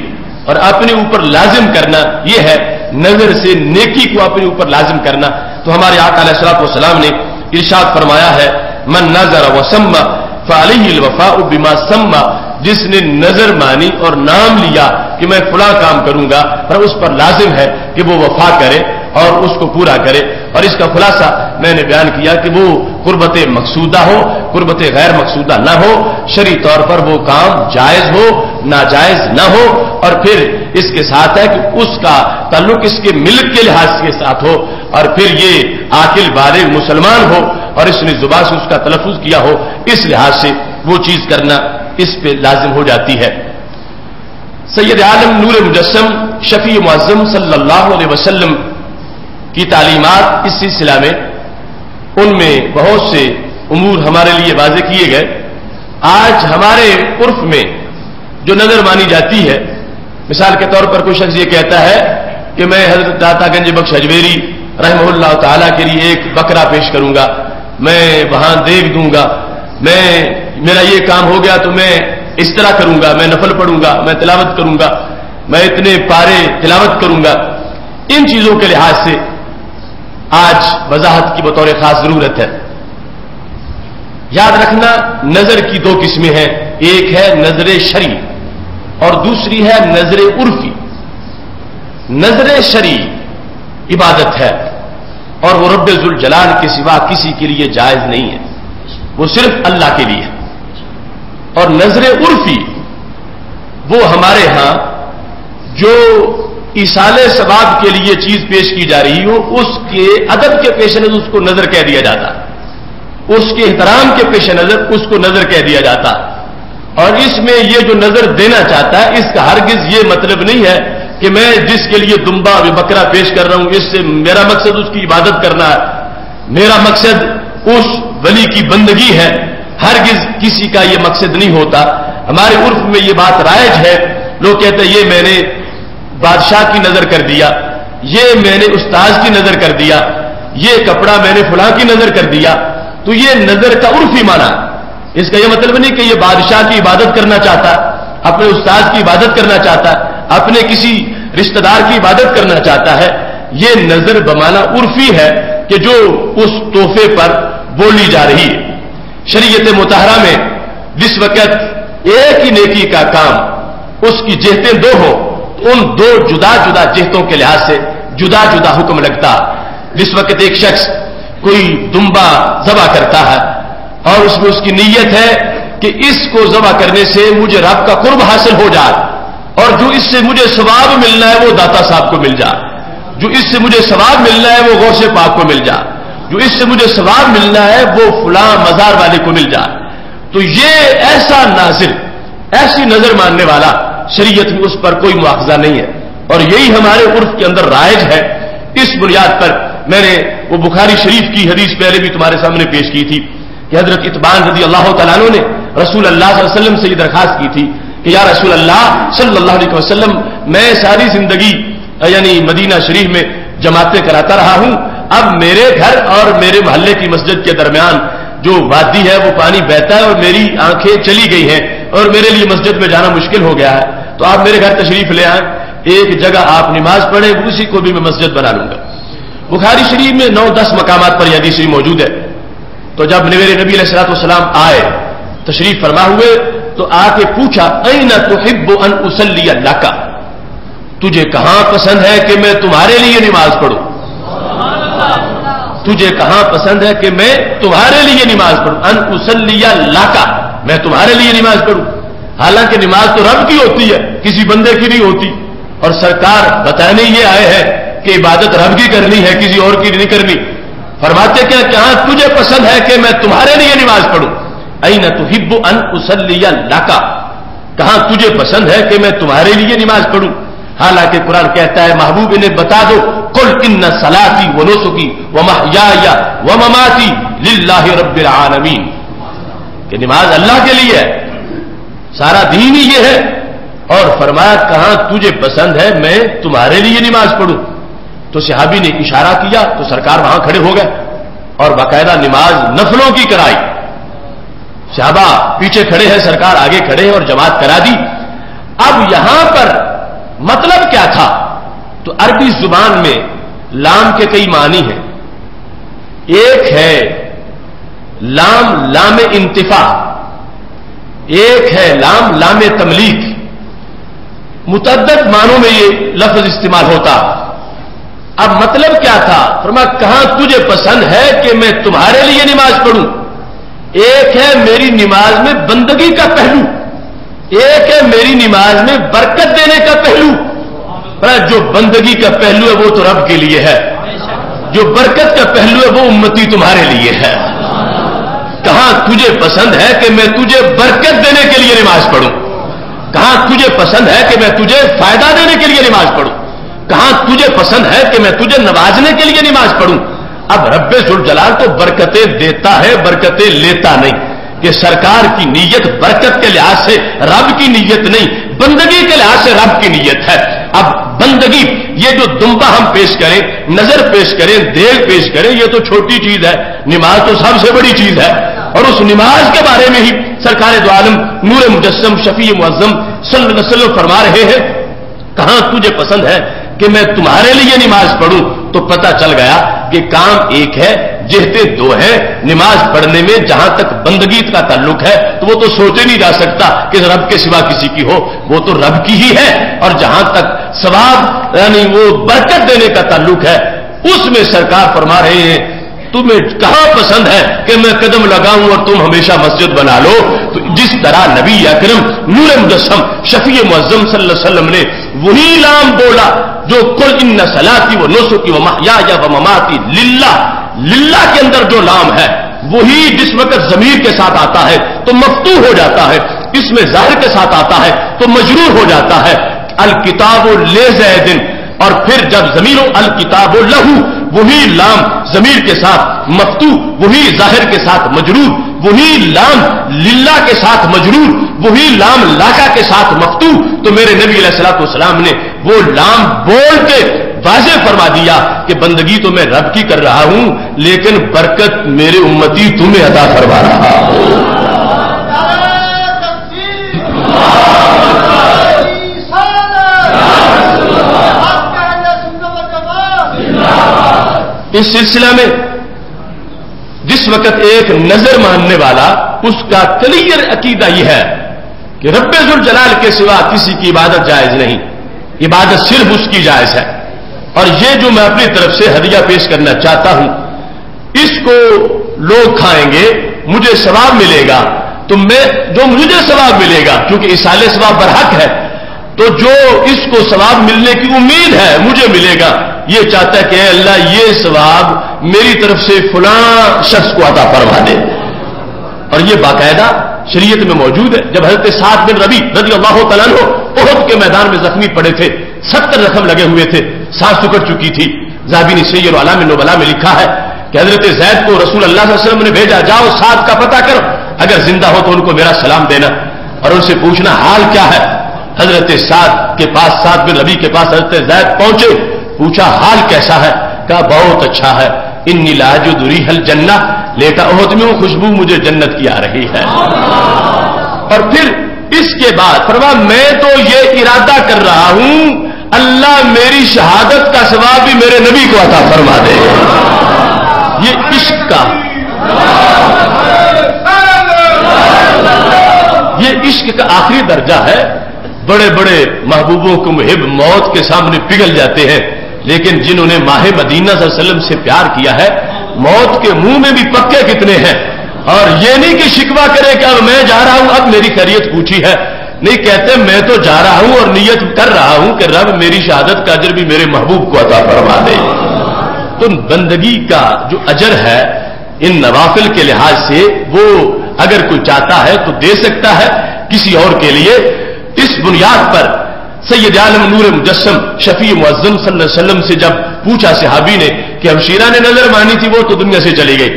Speaker 1: اور اپنے اوپر لازم کرنا یہ ہے نظر سے نیکی کو اپنے اوپر لازم کرنا. تو ہمارے آقا علیہ الصلوۃ والسلام نے ارشاد فرمایا ہے من نظر وسمى فعلیہ الوفاء بما سمى جس نے نظر مانی اور نام لیا کہ میں فلاں کام کروں گا پر اس پر لازم ہے کہ وہ وفا کرے اور اس کو پورا کرے. اور اس کا خلاصہ میں نے بیان کیا کہ وہ قربت مقصودہ ہو قربت غیر مقصودہ نہ ہو. شرعی طور پر وہ کام جائز ہو ناجائز نہ ہو. اور پھر اس کے ساتھ ہے کہ اس کا تعلق اس کے ملک کے لحاظ کے ساتھ ہو اور پھر یہ عاقل بالغ مسلمان ہو اور اس نے زبان سے اس کا تلفظ کیا ہو. اس لحاظ سے وہ چیز کرنا اس پہ لازم ہو جاتی ہے. سید عالم نور مجسم شفیع معظم صلی اللہ علیہ وسلم کی تعلیمات اس سلسلہ میں ان میں بہت سے امور ہمارے لیے واضح کیے گئے. آج ہمارے عرف میں جو نظر مانی جاتی ہے مثال کے طور پر کوئی شخص یہ کہتا ہے کہ میں حضرت داتا گنج بخش اجمیری رحمہ اللہ تعالیٰ کے لیے ایک بکرا پیش کروں گا میں وہاں دیکھ دوں گا میرا یہ کام ہو گیا تو میں اس طرح کروں گا میں نفل پڑھوں گا میں تلاوت کروں گا میں اتنے پارے تلاوت کروں گا. ان چیزوں کے لحاظ سے آج وضاحت کی بطور خاص ضرورت ہے. یاد رکھنا نظر کی دو قسمیں ہیں، ایک ہے نظر شرعی اور دوسری ہے نظر عرفی۔ نظر شرعی عبادت ہے اور وہ رب ذوالجلال کے سوا کسی کے لیے جائز نہیں ہے، وہ صرف اللہ کے لیے ہے۔ اور نظر عرفی وہ ہمارے ہاں جو ایصال ثواب کے لیے چیز پیش کی جا رہی ہو، اس کے ادب کے پیش نظر اس کو نظر کہہ دیا جاتا، اس کے احترام کے پیش نظر اس کو نظر کہہ دیا جاتا۔ اور اس میں یہ جو نظر دینا چاہتا ہے، اس کا ہرگز یہ مطلب نہیں ہے کہ میں جس کے لیے دمبا بکرا پیش کر رہا ہوں، اس سے میرا مقصد اس کی عبادت کرنا ہے، میرا مقصد اس ولی کی بندگی ہے۔ ہرگز کسی کا یہ مقصد نہیں ہوتا۔ ہمارے عرف میں یہ بات رائج ہے، لوگ کہتے ہیں یہ میں نے بادشاہ کی نظر کر دیا، یہ میں نے استاذ کی نظر کر دیا، یہ کپڑا میں نے فلاں کی نظر کر دیا۔ تو یہ نظر کا عرفی معنی، اس کا یہ مطلب نہیں کہ یہ بادشاہ کی عبادت کرنا چاہتا، اپنے استاذ کی عبادت کرنا چاہتا، اپنے کسی رشتہ دار کی عبادت کرنا چاہتا ہے۔ یہ نظر بمعنی عرفی ہے کہ جو اس تحفے پر بولی جا رہی ہے۔ شریعت مطہرہ میں جس وقت ایک ہی نیکی کا کام اس کی جہتیں دو ہوں، ان دو جدا جدا جہتوں کے لحاظ سے جدا جدا حکم لگتا۔ جس وقت ایک شخص کوئی دمبا ذبح کرتا ہے اور اس میں اس کی نیت ہے کہ اس کو ذبح کرنے سے مجھے رب کا قرب حاصل ہو جائے، اور جو اس سے مجھے ثواب ملنا ہے وہ داتا صاحب کو مل جائے، جو اس سے مجھے ثواب ملنا ہے وہ غوث پاک کو مل جائے، جو اس سے مجھے ثواب ملنا ہے وہ فلاں مزار والے کو مل جائے، تو یہ ایسا ناظر، ایسی نظر ماننے والا شریعت میں اس پر کوئی مواخذہ نہیں ہے۔ اور یہی ہمارے عرف کے اندر رائج ہے۔ اس بنیاد پر میں نے وہ بخاری شریف کی حدیث پہلے بھی تمہارے سامنے پیش کی تھی کہ حضرت اتبان رضی اللہ تعالیٰ عنہ نے رسول اللہ صلی اللہ علیہ وسلم سے یہ درخواست کی تھی کہ یا رسول اللہ صلی اللہ علیہ وسلم، میں ساری زندگی یعنی مدینہ شریف میں جماعتیں کراتا رہا ہوں، اب میرے گھر اور میرے محلے کی مسجد کے درمیان جو وادی ہے وہ پانی بہتا ہے اور میری آنکھیں چلی گئی ہیں اور میرے لیے مسجد میں جانا مشکل ہو گیا ہے، تو آپ میرے گھر تشریف لے آئیں، ایک جگہ آپ نماز پڑھیں، اسی کو بھی میں مسجد بنا لوں گا۔ بخاری شریف میں 9-10 مقامات پر یہ حدیث موجود ہے۔ تو جب میرے نبی علیہ الصلوۃ والسلام آئے، تشریف فرما ہوئے، تو آ کے پوچھا این تحب ان اصلی لک، تجھے کہاں پسند ہے کہ میں تمہارے لیے نماز پڑھوں؟ تجھے کہاں پسند ہے کہ میں تمہارے لیے نماز پڑھوں؟ ان اصلی لک، میں تمہارے لیے نماز پڑھوں۔ حالانکہ نماز تو رب کی ہوتی ہے، کسی بندے کی نہیں ہوتی، اور سرکار بتانے یہ آئے ہیں کہ عبادت رب کی کرنی ہے، کسی اور کی نہیں کرنی۔ فرماتے کیا کہ ہاں تجھے پسند ہے کہ میں تمہارے لیے نماز پڑھوں؟ این تحب ان اصلی لک، کہاں تجھے پسند ہے کہ میں تمہارے لیے نماز پڑھوں؟ حالانکہ قرآن کہتا ہے محبوب انہیں بتا دو، قل ان صلاتی و نسکی و محیای و مماتی للہ رب العالمین، کہ نماز اللہ کے لیے ہے، سارا دین ہی یہ ہے۔ اور فرمایا کہاں تجھے پسند ہے میں تمہارے لیے نماز پڑھوں؟ تو صحابی نے اشارہ کیا تو سرکار وہاں کھڑے ہو گئے اور باقاعدہ نماز نفلوں کی کرائی۔ صحابہ پیچھے کھڑے ہیں، سرکار آگے کھڑے ہیں اور جماعت کرا دی۔ اب یہاں پر مطلب کیا تھا؟ تو عربی زبان میں لام کے کئی معنی ہیں۔ ایک ہے لام انتفاع، ایک ہے لام تملیک۔ متعدد معنوں میں یہ لفظ استعمال ہوتا۔ اب مطلب کیا تھا؟ فرمایا کہاں تجھے پسند ہے کہ میں تمہارے لیے نماز پڑھوں؟ ایک ہے میری نماز میں بندگی کا پہلو، ایک ہے میری نماز میں برکت دینے کا پہلو۔ جو بندگی کا پہلو ہے وہ تو رب کے لیے ہے، جو برکت کا پہلو ہے وہ امتی تمہارے لیے ہے۔ کہاں تجھے پسند ہے کہ میں تجھے برکت دینے کے لیے نماز پڑھوں؟ کہاں تجھے پسند ہے کہ میں تجھے فائدہ دینے کے لیے نماز پڑھوں؟ کہاں تجھے پسند ہے کہ میں تجھے نوازنے کے لیے نماز پڑھوں؟ اب رب ذوالجلال تو برکتیں دیتا ہے، برکتیں لیتا نہیں، کہ سرکار کی نیت برکت کے لحاظ سے رب کی نیت نہیں، بندگی کے لحاظ سے رب کی نیت ہے۔ اب بندگی، یہ جو دمبا ہم پیش کریں، نظر پیش کریں، دیگ پیش کریں، یہ تو چھوٹی چیز ہے، نماز تو سب سے بڑی چیز ہے۔ اور اس نماز کے بارے میں ہی سرکار دو عالم نور مجسم شفیع معظم صلی اللہ علیہ وسلم فرما رہے ہیں کہاں تجھے پسند ہے کہ میں تمہارے لیے نماز پڑھوں؟ تو پتہ چل گیا کہ کام ایک ہے، جہتیں دو ہیں نماز پڑھنے میں، جہاں تک بندگی کا تعلق ہے تو وہ تو سوچے نہیں جا سکتا کہ رب کے سوا کسی کی ہو، وہ تو رب کی ہی ہے، اور جہاں تک ثواب یعنی وہ برکت دینے کا تعلق ہے اس میں سرکار فرما رہے ہیں تمہیں کہاں پسند ہے کہ میں قدم لگاؤں اور تم ہمیشہ مسجد بنا لو؟ تو جس طرح نبی اکرم نور مجسم شفیع معظم صلی اللہ علیہ وسلم نے وہی لام بولا جو قل ان صلاتی و نسکی و محیای و مماتی للہ، للہ کے اندر جو لام ہے وہی جس وقت ضمیر کے ساتھ آتا ہے تو مفتوح ہو جاتا ہے، اس میں ظاہر کے ساتھ آتا ہے تو مجرور ہو جاتا ہے، الکتاب لزید، اور پھر جب ضمیر الکتاب لہو وہی لام ضمیر کے ساتھ مفتوح، وہی ظاہر کے ساتھ مجرور، وہی لام للہ کے ساتھ مجرور، وہی لام لاکا کے ساتھ مفتوح، تو میرے نبی علیہ الصلوۃ والسلام نے وہ لام بول کے واضح فرما دیا کہ بندگی تو میں رب کی کر رہا ہوں لیکن برکت میرے امتی تمہیں عطا فرما رہا ہوں۔ اس سلسلہ میں جس وقت ایک نظر ماننے والا اس کا کلیئر عقیدہ یہ ہے کہ رب ذوالجلال کے سوا کسی کی عبادت جائز نہیں، عبادت صرف اس کی جائز ہے، اور یہ جو میں اپنی طرف سے ہدیہ پیش کرنا چاہتا ہوں اس کو لوگ کھائیں گے مجھے ثواب ملے گا، تو میں جو مجھے ثواب ملے گا کیونکہ اصالِ ثواب برحق ہے، تو جو اس کو ثواب ملنے کی امید ہے مجھے ملے گا، یہ چاہتا ہے کہ اے اللہ یہ ثواب میری طرف سے فلاں شخص کو عطا فرما دے، اور یہ باقاعدہ شریعت میں موجود ہے۔ جب حضرت سعد بن ربیع رضی اللہ تعالیٰ عنہ احد کے میدان میں زخمی پڑے تھے، 70 زخم لگے ہوئے تھے، سانس سکڑ چکی تھی، ذہبی نے سیر اعلام النبلاء میں لکھا ہے کہ حضرت زید کو رسول اللہ صلی اللہ علیہ وسلم نے بھیجا جاؤ سعد کا پتہ کرو، اگر زندہ ہو تو ان کو میرا سلام دینا اور ان سے پوچھنا حال کیا ہے۔ حضرت سعد کے پاس، سعد بن ربیع کے پاس حضرت زید پہنچے، پوچھا حال کیسا ہے؟ کہا بہت اچھا ہے، انی لاجد ریح الجنہ، لیٹا احد میں خوشبو مجھے جنت کی آ رہی ہے۔ اور پھر اس کے بعد فرمایا میں تو یہ ارادہ کر رہا ہوں اللہ میری شہادت کا ثواب بھی میرے نبی کو عطا فرما دے۔ یہ عشق کا، یہ عشق کا آخری درجہ ہے۔ بڑے بڑے محبوبوں کو محب موت کے سامنے پگھل جاتے ہیں، لیکن جنہوں نے ماہ مدینہ صلی اللہ علیہ وسلم سے پیار کیا ہے موت کے منہ میں بھی پکے کتنے ہیں، اور یہ نہیں کہ شکوہ کرے کہ اب میں جا رہا ہوں اب میری خیریت پوچھی ہے، نہیں کہتے میں تو جا رہا ہوں اور نیت کر رہا ہوں کہ رب میری شہادت کا اجر بھی میرے محبوب کو عطا فرما دے۔ تو بندگی کا جو اجر ہے ان نوافل کے لحاظ سے وہ اگر کوئی چاہتا ہے تو دے سکتا ہے کسی اور کے لیے۔ اس بنیاد پر سید عالم نور مجسم شفیع معظم صلی اللہ علیہ وسلم سے جب پوچھا صحابی نے کہ ہمشیرہ نے نظر مانی تھی وہ تو دنیا سے چلی گئی،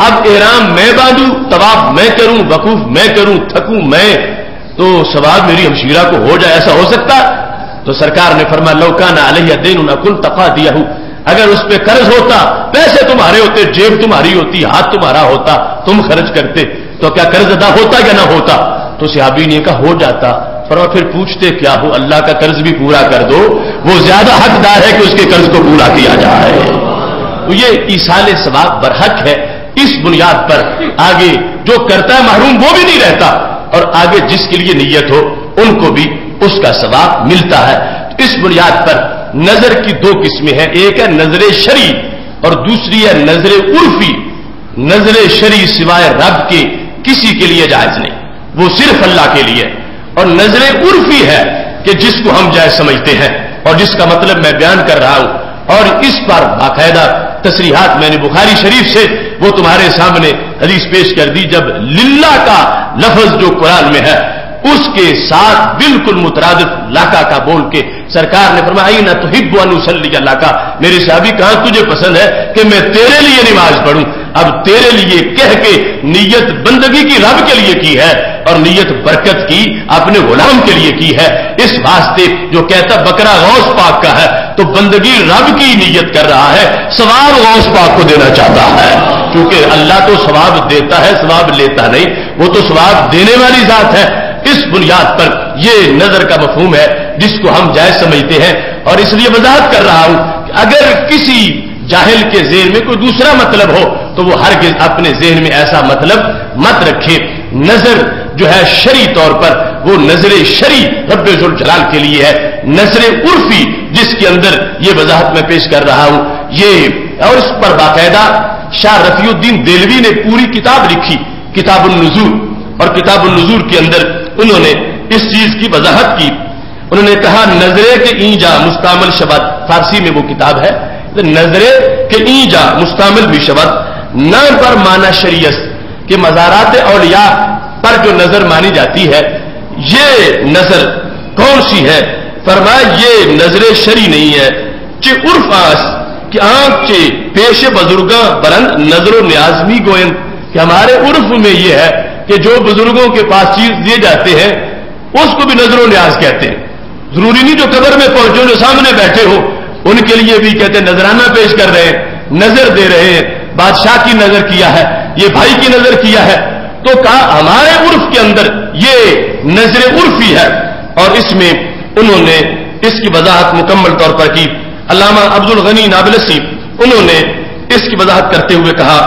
Speaker 1: اب احرام میں باندھوں، طواف میں کروں، وقوف میں کروں، تھکوں میں، تو ثواب میری ہمشیرہ کو ہو جائے، ایسا ہو سکتا؟ تو سرکار نے فرمایا لو کان علیہ دین کنت قاضیہ، اگر اس پہ قرض ہوتا، پیسے تمہارے ہوتے، جیب تمہاری ہوتی، ہاتھ تمہارا ہوتا، تم خرچ کرتے، تو کیا قرض ادا ہوتا یا نہ ہوتا؟ تو صحابی نے کہا ہو جاتا۔ پھر پوچھتے کیا ہو؟ اللہ کا قرض بھی پورا کر دو، وہ زیادہ حقدار ہے کہ اس کے قرض کو پورا کیا جائے۔ تو یہ ایصال ثواب برحق ہے۔ اس بنیاد پر آگے جو کرتا ہے محروم وہ بھی نہیں رہتا، اور آگے جس کے لیے نیت ہو ان کو بھی اس کا ثواب ملتا ہے۔ اس بنیاد پر نظر کی دو قسمیں ہیں، ایک ہے نظر شرعی اور دوسری ہے نظر عرفی۔ نظر شرعی سوائے رب کے کسی کے لیے جائز نہیں، وہ صرف اللہ کے لیے، اور نظر عرفی ہے کہ جس کو ہم جائز سمجھتے ہیں اور جس کا مطلب میں بیان کر رہا ہوں، اور اس پر باقاعدہ تصریحات میں نے بخاری شریف سے وہ تمہارے سامنے حدیث پیش کر دی، جب للہ کا لفظ جو قرآن میں ہے اس کے ساتھ بالکل مترادف لاکا کا بول کے سرکار نے فرمایا نہ تحب ان اصلی لاکا، میرے صحابی کہاں تجھے پسند ہے کہ میں تیرے لیے نماز پڑھوں؟ اب تیرے لیے کہہ کے نیت بندگی کی رب کے لیے کی ہے اور نیت برکت کی اپنے غلام کے لیے کی ہے۔ اس واسطے جو کہتا بکرا غوث پاک کا ہے تو بندگی رب کی نیت کر رہا ہے، ثواب غوث پاک کو دینا چاہتا ہے، کیونکہ اللہ تو ثواب دیتا ہے ثواب لیتا نہیں، وہ تو ثواب دینے والی ذات ہے۔ اس بنیاد پر یہ نظر کا مفہوم ہے جس کو ہم جائز سمجھتے ہیں، اور اس لیے وضاحت کر رہا ہوں کہ اگر کسی جاہل کے ذہن میں کوئی دوسرا مطلب ہو تو وہ ہرگز اپنے ذہن میں ایسا مطلب مت رکھے. نظر جو ہے شرعی طور پر وہ نظر شرعی رب ذوالجلال کے لیے ہے. نظر عرفی جس کے اندر یہ وضاحت میں پیش کر رہا ہوں یہ، اور اس پر باقاعدہ شاہ رفیع الدین دہلوی نے پوری کتاب لکھی کتاب النذور، اور کتاب النذور کے اندر انہوں نے اس چیز کی وضاحت کی. انہوں نے کہا نظرے کے اینجا مستعمل شبد، فارسی میں وہ کتاب ہے، نظرے کے اینجا مستعمل بھی شبد نام پر معنی شریعت کہ مزارات اولیاء پر جو نظر مانی جاتی ہے یہ نظر کون سی ہے؟ فرمایا یہ نظر شرعی نہیں ہے کہ عرف آس کہ آنکھ کے پیش بزرگاں برند نظر و نیازمی گوئن، کہ ہمارے عرف میں یہ ہے کہ جو بزرگوں کے پاس چیز دیے جاتے ہیں اس کو بھی نظر و نیاز کہتے ہیں. ضروری نہیں جو قبر میں پہنچے جو سامنے بیٹھے ہو ان کے لیے بھی کہتے ہیں نذرانہ پیش کر رہے ہیں، نظر دے رہے ہیں. بادشاہ کی نظر کیا ہے، یہ بھائی کی نظر کیا ہے. تو کہا ہمارے عرف کے اندر یہ نظر عرفی ہے، اور اس میں انہوں نے اس کی وضاحت مکمل طور پر کی. علامہ عبد الغنی نابلسی انہوں نے اس کی وضاحت کرتے ہوئے کہا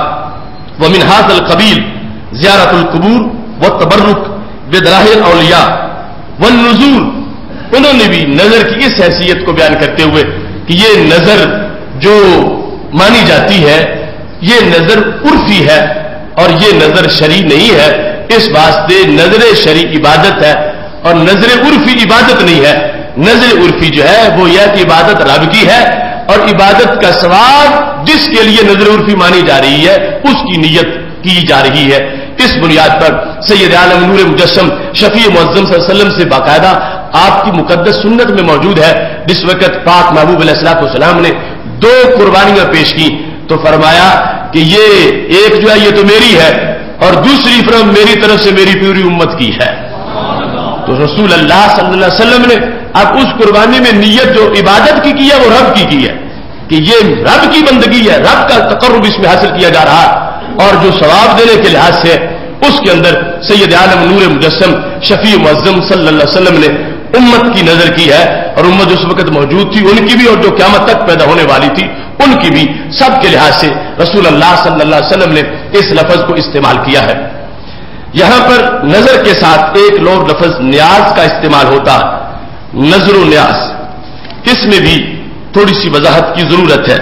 Speaker 1: ومن هذا القبیل زیارت القبور والتبرک بدراہ الاولیاء والنذور. انہوں نے بھی نظر کی اس حیثیت کو بیان کرتے ہوئے کہ یہ نظر جو مانی جاتی ہے یہ نظر عرفی ہے اور یہ نظر شرعی نہیں ہے. اس واسطے نظر شرعی عبادت ہے اور نظر عرفی عبادت نہیں ہے. نظر عرفی جو ہے وہ یہ کہ عبادت رب کی ہے اور عبادت کا ثواب جس کے لیے نظر عرفی مانی جا رہی ہے اس کی نیت کی جا رہی ہے. اس بنیاد پر سید عالم نور مجسم شفیع معظم صلی اللہ علیہ وسلم سے باقاعدہ آپ کی مقدس سنت میں موجود ہے جس وقت پاک محبوب علیہ الصلوۃ والسلام نے 2 قربانیاں پیش کی تو فرمایا کہ یہ ایک جو ہے یہ تو میری ہے اور دوسری فرم میری طرف سے میری پوری امت کی ہے. تو رسول اللہ صلی اللہ علیہ وسلم نے اب اس قربانی میں نیت جو عبادت کی ہے وہ رب کی ہے کہ یہ رب کی بندگی ہے، رب کا تقرب اس میں حاصل کیا جا رہا ہے. اور جو ثواب دینے کے لحاظ سے اس کے اندر سید عالم نور مجسم شفیع معظم صلی اللہ علیہ وسلم نے امت کی نظر کی ہے، اور امت جو اس وقت موجود تھی ان کی بھی اور جو قیامت تک پیدا ہونے والی تھی ان کی بھی، سب کے لحاظ سے رسول اللہ صلی اللہ علیہ وسلم نے اس لفظ کو استعمال کیا ہے. یہاں پر نظر کے ساتھ ایک اور لفظ نیاز کا استعمال ہوتا ہے، نظر و نیاز. اس میں بھی تھوڑی سی وضاحت کی ضرورت ہے.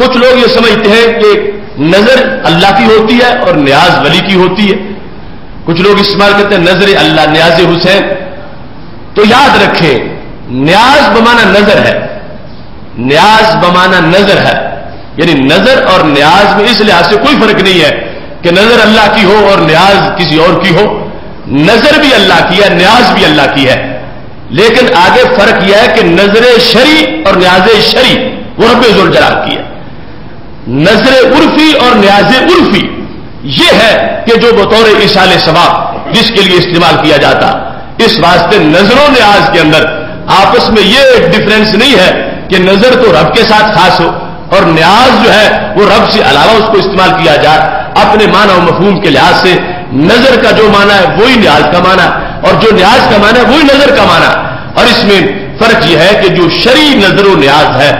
Speaker 1: کچھ لوگ یہ سمجھتے ہیں کہ نظر اللہ کی ہوتی ہے اور نیاز ولی کی ہوتی ہے. کچھ لوگ استعمال کرتے ہیں نظر اللہ نیاز حسین. تو یاد رکھیں نیاز بمانا نظر ہے، نیاز بمانا نظر ہے، یعنی نظر اور نیاز میں اس لحاظ سے کوئی فرق نہیں ہے کہ نظر اللہ کی ہو اور نیاز کسی اور کی ہو. نظر بھی اللہ کی ہے، نیاز بھی اللہ کی ہے، لیکن آگے فرق یہ ہے کہ نظر شرعی اور نیاز شرعی وہ رب ذوالجلال کی ہے. نظر عرفی اور نیاز عرفی یہ ہے کہ جو بطور ایصال ثواب جس کے لیے استعمال کیا جاتا. اس واسطے نظر و نیاز کے اندر آپس میں یہ ڈفرینس نہیں ہے کہ نظر تو رب کے ساتھ خاص ہو اور نیاز جو ہے وہ رب سے علاوہ اس کو استعمال کیا جائے. اپنے معنی و مفہوم کے لحاظ سے نظر کا جو معنی ہے وہی نیاز کا معنی اور جو نیاز کا معنی ہے وہی نظر کا معنی. اور اس میں فرق یہ ہے کہ جو شرعی نظر و نیاز ہے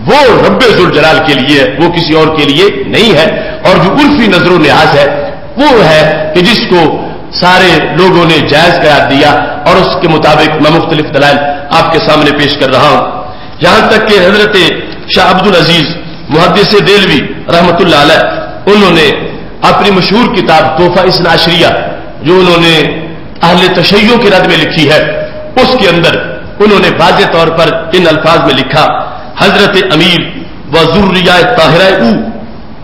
Speaker 1: وہ رب ذوالجلال کے لیے، وہ کسی اور کے لیے نہیں ہے. اور جو عرفی نظر و نیاز ہے وہ ہے کہ جس کو سارے لوگوں نے جائز قرار دیا اور اس کے مطابق میں مختلف دلائل آپ کے سامنے پیش کر رہا ہوں. یہاں تک کہ حضرت شاہ عبد العزیز محدث دہلوی رحمۃ اللہ علیہ انہوں نے اپنی مشہور کتاب تحفہ اثنا عشریہ جو انہوں نے اہل تشیع کے رد میں لکھی ہے اس کے اندر انہوں نے واضح طور پر ان الفاظ میں لکھا حضرت امیر و ذریہ طاہرہ او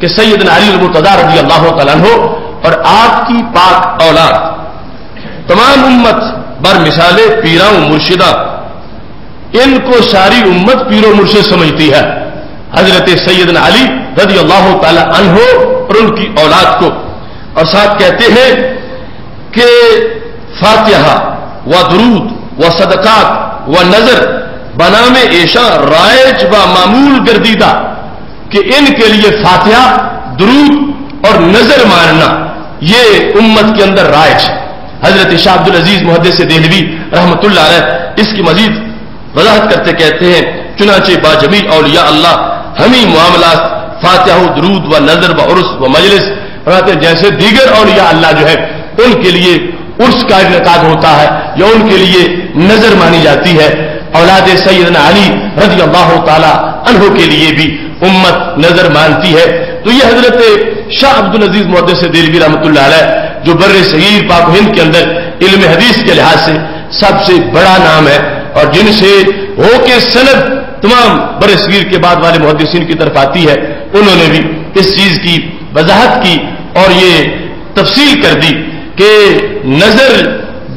Speaker 1: کہ سیدنا علی المرتضی رضی اللہ تعالیٰ عنہ اور آپ کی پاک اولاد تمام امت بر مثال پیراں مرشدہ ان کو ساری امت پیر و مرشد سمجھتی ہے. حضرت سیدنا علی رضی اللہ تعالی عنہ اور ان کی اولاد کو، اور ساتھ کہتے ہیں کہ فاتحہ و درود و صدقات و نظر بنام ایشا رائج و معمول گردیدہ کہ ان کے لیے فاتحہ، درود اور نظر ماننا یہ امت کے اندر رائج ہے. حضرت شاہ عبد العزیز محدث دہلوی رحمۃ اللہ علیہ اس کی مزید وضاحت کرتے کہتے ہیں چنانچہ با جمیع اولیاء اللہ ہمیں معاملات فاتحہ و درود و نظر و عرس و مجلس، فرماتے جیسے دیگر اولیاء اللہ جو ہے ان کے لیے عرس کا انعقاد ہوتا ہے یا ان کے لیے نظر مانی جاتی ہے، اولاد سیدنا علی رضی اللہ تعالی عنہ کے لیے بھی امت نظر مانتی ہے۔ تو یہ حضرت شاہ عبد العزیز محدث دہلوی رحمۃ اللہ علیہ جو بر صغیر پاک و ہند کے اندر علم حدیث کے لحاظ سے سب سے بڑا نام ہے، اور جن سے ہو کے سند تمام بر صغیر کے بعد والے محدثین کی طرف آتی ہے، انہوں نے بھی اس چیز کی وضاحت کی اور یہ تفصیل کر دی کہ نظر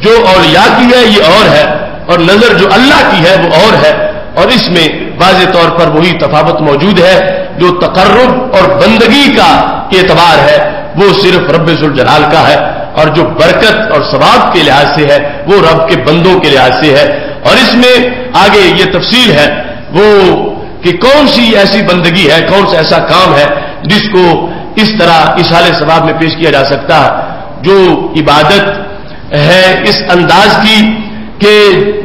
Speaker 1: جو اولیاء کی ہے یہ اور ہے، اور نظر جو اللہ کی ہے وہ اور ہے، اور اس میں واضح طور پر وہی تفاوت موجود ہے جو تقرب اور بندگی کا اعتبار ہے وہ صرف رب ذوالجلال کا ہے، اور جو برکت اور ثواب کے لحاظ سے ہے وہ رب کے بندوں کے لحاظ سے ہے۔ اور اس میں آگے یہ تفصیل ہے وہ کہ کون سی ایسی بندگی ہے، کون سا ایسا کام ہے جس کو اس طرح اصحال ثواب میں پیش کیا جا سکتا ہے، جو عبادت ہے اس انداز کی کہ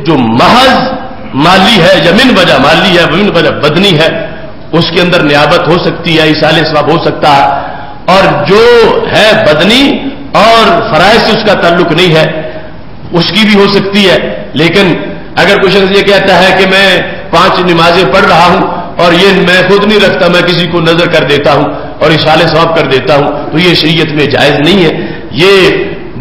Speaker 1: جو محض مالی ہے یا من وجہ مالی ہے من وجہ بدنی ہے، اس کے اندر نیابت ہو سکتی ہے، اصحال ثواب ہو سکتا ہے، اور جو ہے بدنی اور فرائض سے اس کا تعلق نہیں ہے اس کی بھی ہو سکتی ہے۔ لیکن اگر کوئی شخص یہ کہتا ہے کہ میں 5 نمازیں پڑھ رہا ہوں اور یہ میں خود نہیں رکھتا، میں کسی کو نظر کر دیتا ہوں اور اصحال ثواب کر دیتا ہوں، تو یہ شریعت میں جائز نہیں ہے۔ یہ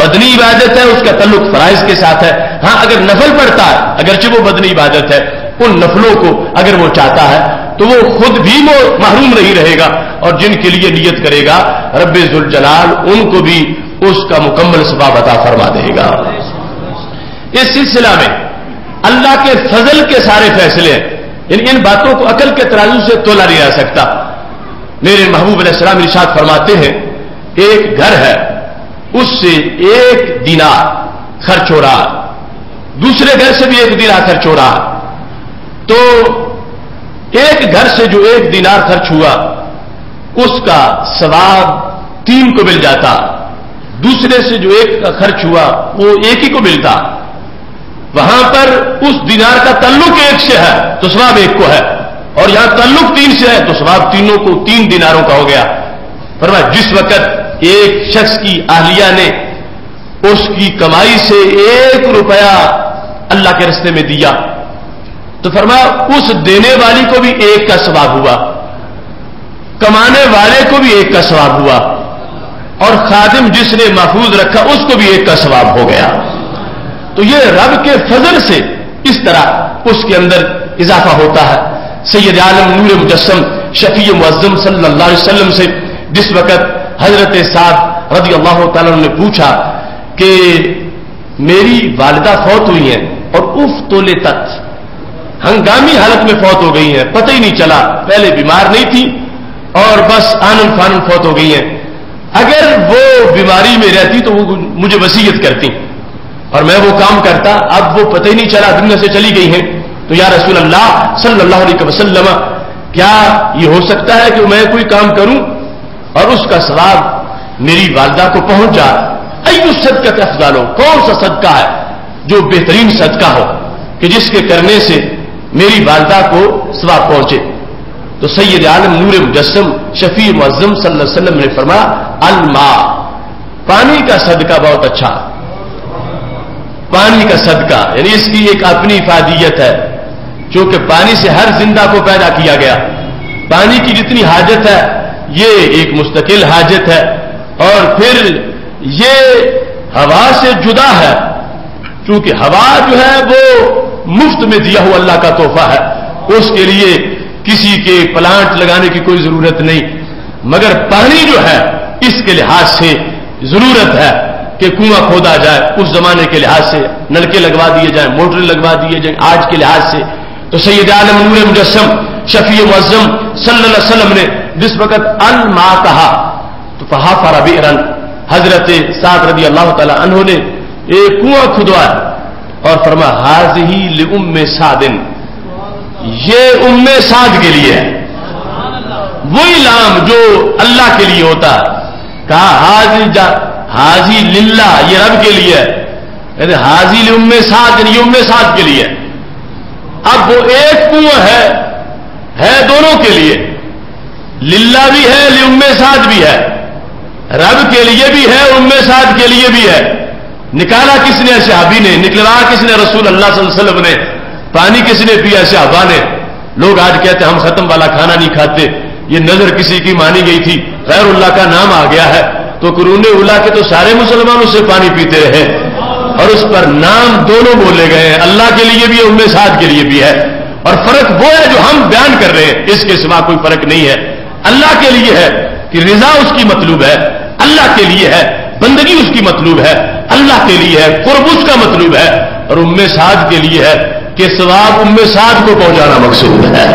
Speaker 1: بدنی عبادت ہے، اس کا تعلق فرائض کے ساتھ ہے۔ ہاں اگر نفل پڑھتا ہے اگرچہ وہ بدنی عبادت ہے، ان نفلوں کو اگر وہ چاہتا ہے تو وہ خود بھی وہ محروم نہیں رہے گا، اور جن کے لیے نیت کرے گا رب ذوالجلال ان کو بھی اس کا مکمل ثواب عطا فرما دے گا۔ اس سلسلہ میں اللہ کے فضل کے سارے فیصلے ہیں، ان باتوں کو عقل کے ترازو سے تولا نہیں جا سکتا۔ میرے محبوب علیہ السلام ارشاد فرماتے ہیں ایک گھر ہے اس سے 1 دینار خرچ ہو رہا، دوسرے گھر سے بھی 1 دینار خرچ ہو رہا، تو ایک گھر سے جو 1 دینار خرچ ہوا اس کا ثواب 3 کو مل جاتا، دوسرے سے جو 1 کا خرچ ہوا وہ 1 ہی کو ملتا۔ وہاں پر اس دینار کا تعلق 1 سے ہے تو ثواب 1 کو ہے، اور یہاں تعلق 3 سے ہے تو ثواب تینوں کو 3 دیناروں کا ہو گیا۔ فرمایا جس وقت ایک شخص کی اہلیہ نے اس کی کمائی سے 1 روپیہ اللہ کے راستے میں دیا تو فرمایا اس دینے والی کو بھی 1 کا ثواب ہوا، کمانے والے کو بھی 1 کا ثواب ہوا، اور خادم جس نے محفوظ رکھا اس کو بھی 1 کا ثواب ہو گیا۔ تو یہ رب کے فضل سے اس طرح اس کے اندر اضافہ ہوتا ہے۔ سید عالم نور مجسم شفیع معظم صلی اللہ علیہ وسلم سے جس وقت حضرت سعد رضی اللہ تعالیٰ نے پوچھا کہ میری والدہ فوت ہوئی ہیں اور افتلتت ہنگامی حالت میں فوت ہو گئی ہیں، پتہ ہی نہیں چلا، پہلے بیمار نہیں تھی اور بس آنن فانن فوت ہو گئی ہیں، اگر وہ بیماری میں رہتی تو وہ مجھے وصیت کرتی اور میں وہ کام کرتا، اب وہ پتہ ہی نہیں چلا دنیا سے چلی گئی ہیں، تو یا رسول اللہ صلی اللہ علیہ وسلم کیا یہ ہو سکتا ہے کہ میں کوئی کام کروں اور اس کا ثواب میری والدہ کو پہنچ جائے؟ ایو صدقہ افضل ہو، کون سا صدقہ ہے جو بہترین صدقہ ہو کہ جس کے کرنے سے میری والدہ کو ثواب پہنچے؟ تو سید عالم نور مجسم شفیع معظم صلی اللہ علیہ وسلم نے فرمایا الماء، پانی کا صدقہ بہت اچھا، پانی کا صدقہ، یعنی اس کی ایک اپنی افادیت ہے، چونکہ پانی سے ہر زندہ کو پیدا کیا گیا، پانی کی جتنی حاجت ہے یہ ایک مستقل حاجت ہے، اور پھر یہ ہوا سے جدا ہے، چونکہ ہوا جو ہے وہ مفت میں دیا ہوا اللہ کا تحفہ ہے، اس کے لیے کسی کے پلانٹ لگانے کی کوئی ضرورت نہیں، مگر پانی جو ہے اس کے لحاظ سے ضرورت ہے کہ کنواں کھودا جائے، اس زمانے کے لحاظ سے نلکے لگوا دیے جائیں، موٹریں لگوا دیے جائیں آج کے لحاظ سے۔ تو سید عالم نور مجسم شفیع معظم صلی اللہ علیہ وسلم نے جس وقت الماء کہا تو فحفر بئرا، حضرت سعد رضی اللہ تعالی عنہ نے ایک کنواں کھدوایا اور فرمایا ھذہ لأم سعد، یہ ام سعد کے لیے ہے، وہی لام جو اللہ کے لیے ہوتا ہے، کہا حاضی للہ، یہ رب کے لیے ہے، یعنی حاضی لأم سعد، یعنی یہ ام سعد کے لیے۔ اب وہ ایک کنواں ہے دونوں کے لیے، للہ بھی ہے، لام سعد بھی ہے، رب کے لیے بھی ہے، ام سعد کے لیے بھی ہے. نکالا کس نے؟ صحابی نے. نکلا کس نے؟ رسول اللہ صلی اللہ علیہ وسلم نے. پانی کس نے پیا؟ صحابہ نے. لوگ آج کہتے ہیں ہم ختم والا کھانا نہیں کھاتے، یہ نظر کسی کی مانی گئی تھی، غیر اللہ کا نام آ گیا ہے تو قرون اولا کے تو سارے مسلمان اس سے پانی پیتے رہے اور اس پر نام دونوں بولے گئے ہیں، اللہ کے لیے بھی ہے، ام سعد کے لیے بھی ہے. اور فرق وہ ہے جو ہم بیان کر رہے ہیں، اس کے سوا کوئی فرق نہیں ہے. اللہ کے لیے ہے کہ رضا اس کی مطلوب ہے، اللہ کے لیے ہے بندگی اس کی مطلوب ہے، اللہ کے لیے ہے قرب اس کا مطلوب ہے، اور ام سعد کے لیے ہے کہ ثواب ام سعد کو پہنچانا مقصود ہے.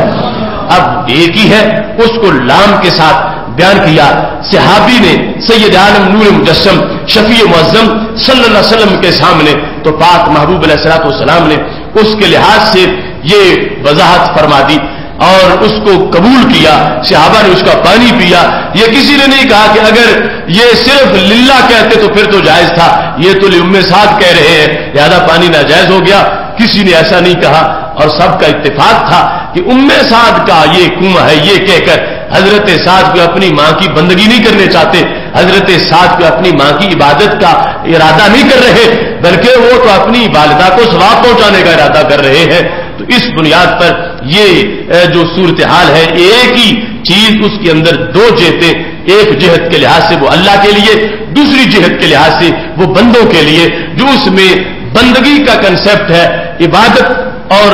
Speaker 1: اب ایک ہی ہے، اس کو لام کے ساتھ بیان کیا. صحابی نے سید عالم نور مجسم شفیع معظم صلی اللہ علیہ وسلم کے سامنے تو پاک محبوب علیہ الصلوۃ والسلام نے اس کے لحاظ سے یہ وضاحت فرما دی اور اس کو قبول کیا. صحابہ نے اس کا پانی پیا. یہ کسی نے نہیں کہا کہ اگر یہ صرف للہ کہتے تو پھر تو جائز تھا، یہ تو لام سعد کہہ رہے ہیں لہذا پانی ناجائز ہو گیا. کسی نے ایسا نہیں کہا اور سب کا اتفاق تھا کہ ام سعد کا یہ کنواں ہے. یہ کہہ کر حضرت سعد کو اپنی ماں کی بندگی نہیں کرنے چاہتے، حضرت سعد کو اپنی ماں کی عبادت کا ارادہ نہیں کر رہے، بلکہ وہ تو اپنی والدہ کو ثواب پہنچانے کا ارادہ کر رہے ہیں. تو اس بنیاد پر یہ جو صورتحال ہے، ایک ہی چیز اس کے اندر دو جہتیں، ایک جہت کے لحاظ سے وہ اللہ کے لیے، دوسری جہت کے لحاظ سے وہ بندوں کے لیے، جو اس میں بندگی کا کنسپٹ ہے، عبادت اور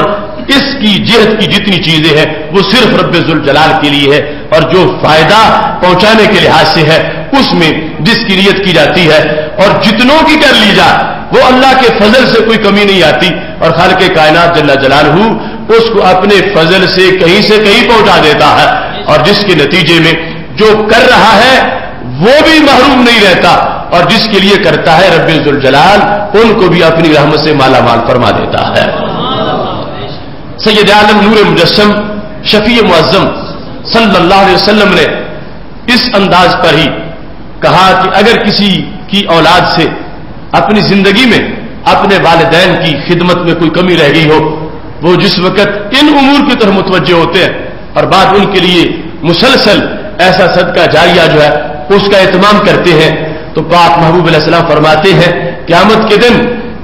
Speaker 1: اس کی جہت کی جتنی چیزیں ہیں وہ صرف رب ذوالجلال کے لیے ہے، اور جو فائدہ پہنچانے کے لحاظ سے ہے اس میں جس کی نیت کی جاتی ہے اور جتنوں کی کر لی جائے وہ اللہ کے فضل سے کوئی کمی نہیں آتی، اور خالق کائنات جل جلالہ اس کو اپنے فضل سے کہیں پہنچا دیتا ہے، اور جس کے نتیجے میں جو کر رہا ہے وہ بھی محروم نہیں رہتا، اور جس کے لیے کرتا ہے رب ذوالجلال ان کو بھی اپنی رحمت سے مالا مال فرما دیتا ہے. سید عالم نور مجسم شفیع معظم صلی اللہ علیہ وسلم نے اس انداز پر ہی کہا کہ اگر کسی کی اولاد سے اپنی زندگی میں اپنے والدین کی خدمت میں کوئی کمی رہ گئی ہو، وہ جس وقت ان امور کی طرف متوجہ ہوتے ہیں اور بعد ان کے لیے مسلسل ایسا صدقہ جاریہ جو ہے اس کا اہتمام کرتے ہیں، تو پاک محبوب علیہ السلام فرماتے ہیں قیامت کے دن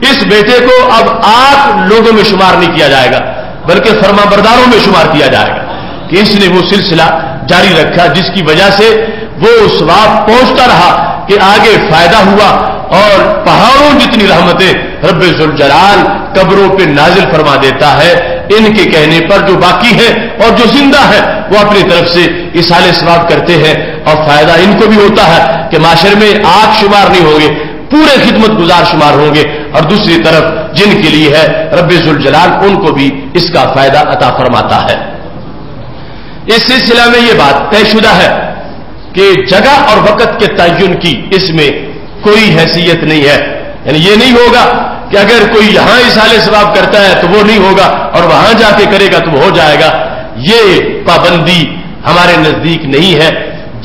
Speaker 1: اس بیٹے کو اب 8 لوگوں میں شمار نہیں کیا جائے گا بلکہ فرما برداروں میں شمار کیا جائے گا کہ اس نے وہ سلسلہ جاری رکھا جس کی وجہ سے وہ ثواب پہنچتا رہا کہ آگے فائدہ ہوا، اور پہاڑوں جتنی رحمتیں رب ذوالجلال قبروں پہ نازل فرما دیتا ہے ان کے کہنے پر. جو باقی ہے اور جو زندہ ہے وہ اپنی طرف سے اصال ثواب کرتے ہیں، اور فائدہ ان کو بھی ہوتا ہے کہ معاشر میں 8 شمار نہیں ہوں گے، پورے خدمت گزار شمار ہوں گے، اور دوسری طرف جن کے لیے ہے رب ذوالجلال ان کو بھی اس کا فائدہ عطا فرماتا ہے. اس سلسلہ میں یہ بات طے شدہ ہے کہ جگہ اور وقت کے تعین کی اس میں کوئی حیثیت نہیں ہے. یعنی یہ نہیں ہوگا کہ اگر کوئی یہاں اصال ثواب کرتا ہے تو وہ نہیں ہوگا اور وہاں جا کے کرے گا تو وہ ہو جائے گا. یہ پابندی ہمارے نزدیک نہیں ہے،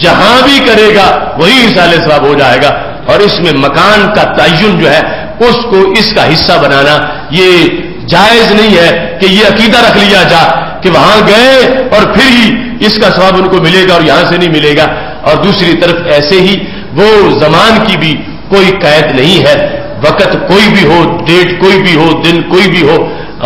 Speaker 1: جہاں بھی کرے گا وہی اصال ثواب ہو جائے گا. اور اس میں مکان کا تعین جو ہے اس کو اس کا حصہ بنانا یہ جائز نہیں ہے کہ یہ عقیدہ رکھ لیا جا کہ وہاں گئے اور پھر ہی اس کا ثواب ان کو ملے گا اور یہاں سے نہیں ملے گا. اور دوسری طرف ایسے ہی وہ زمان کی بھی کوئی قید نہیں ہے، وقت کوئی بھی ہو، ڈیٹ کوئی بھی ہو، دن کوئی بھی ہو،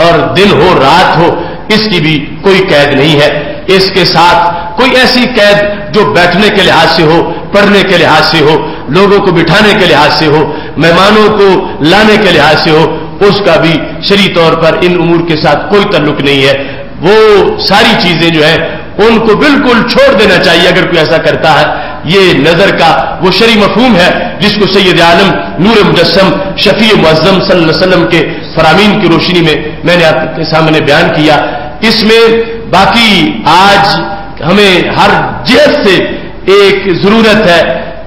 Speaker 1: اور دن ہو رات ہو، اس کی بھی کوئی قید نہیں ہے. اس کے ساتھ کوئی ایسی قید جو بیٹھنے کے لحاظ سے ہو، پڑھنے کے لحاظ سے ہو، لوگوں کو بٹھانے کے لحاظ سے ہو، مہمانوں کو لانے کے لحاظ سے ہو، اس کا بھی شرعی طور پر ان امور کے ساتھ کوئی تعلق نہیں ہے. وہ ساری چیزیں جو ہیں ان کو بالکل چھوڑ دینا چاہیے اگر کوئی ایسا کرتا ہے. یہ نظر کا وہ شرعی مفہوم ہے جس کو سید عالم نور مجسم شفیع معظم صلی اللہ علیہ وسلم کے فرامین کی روشنی میں نے آپ کے سامنے بیان کیا. اس میں باقی آج ہمیں ہر جہت سے ایک ضرورت ہے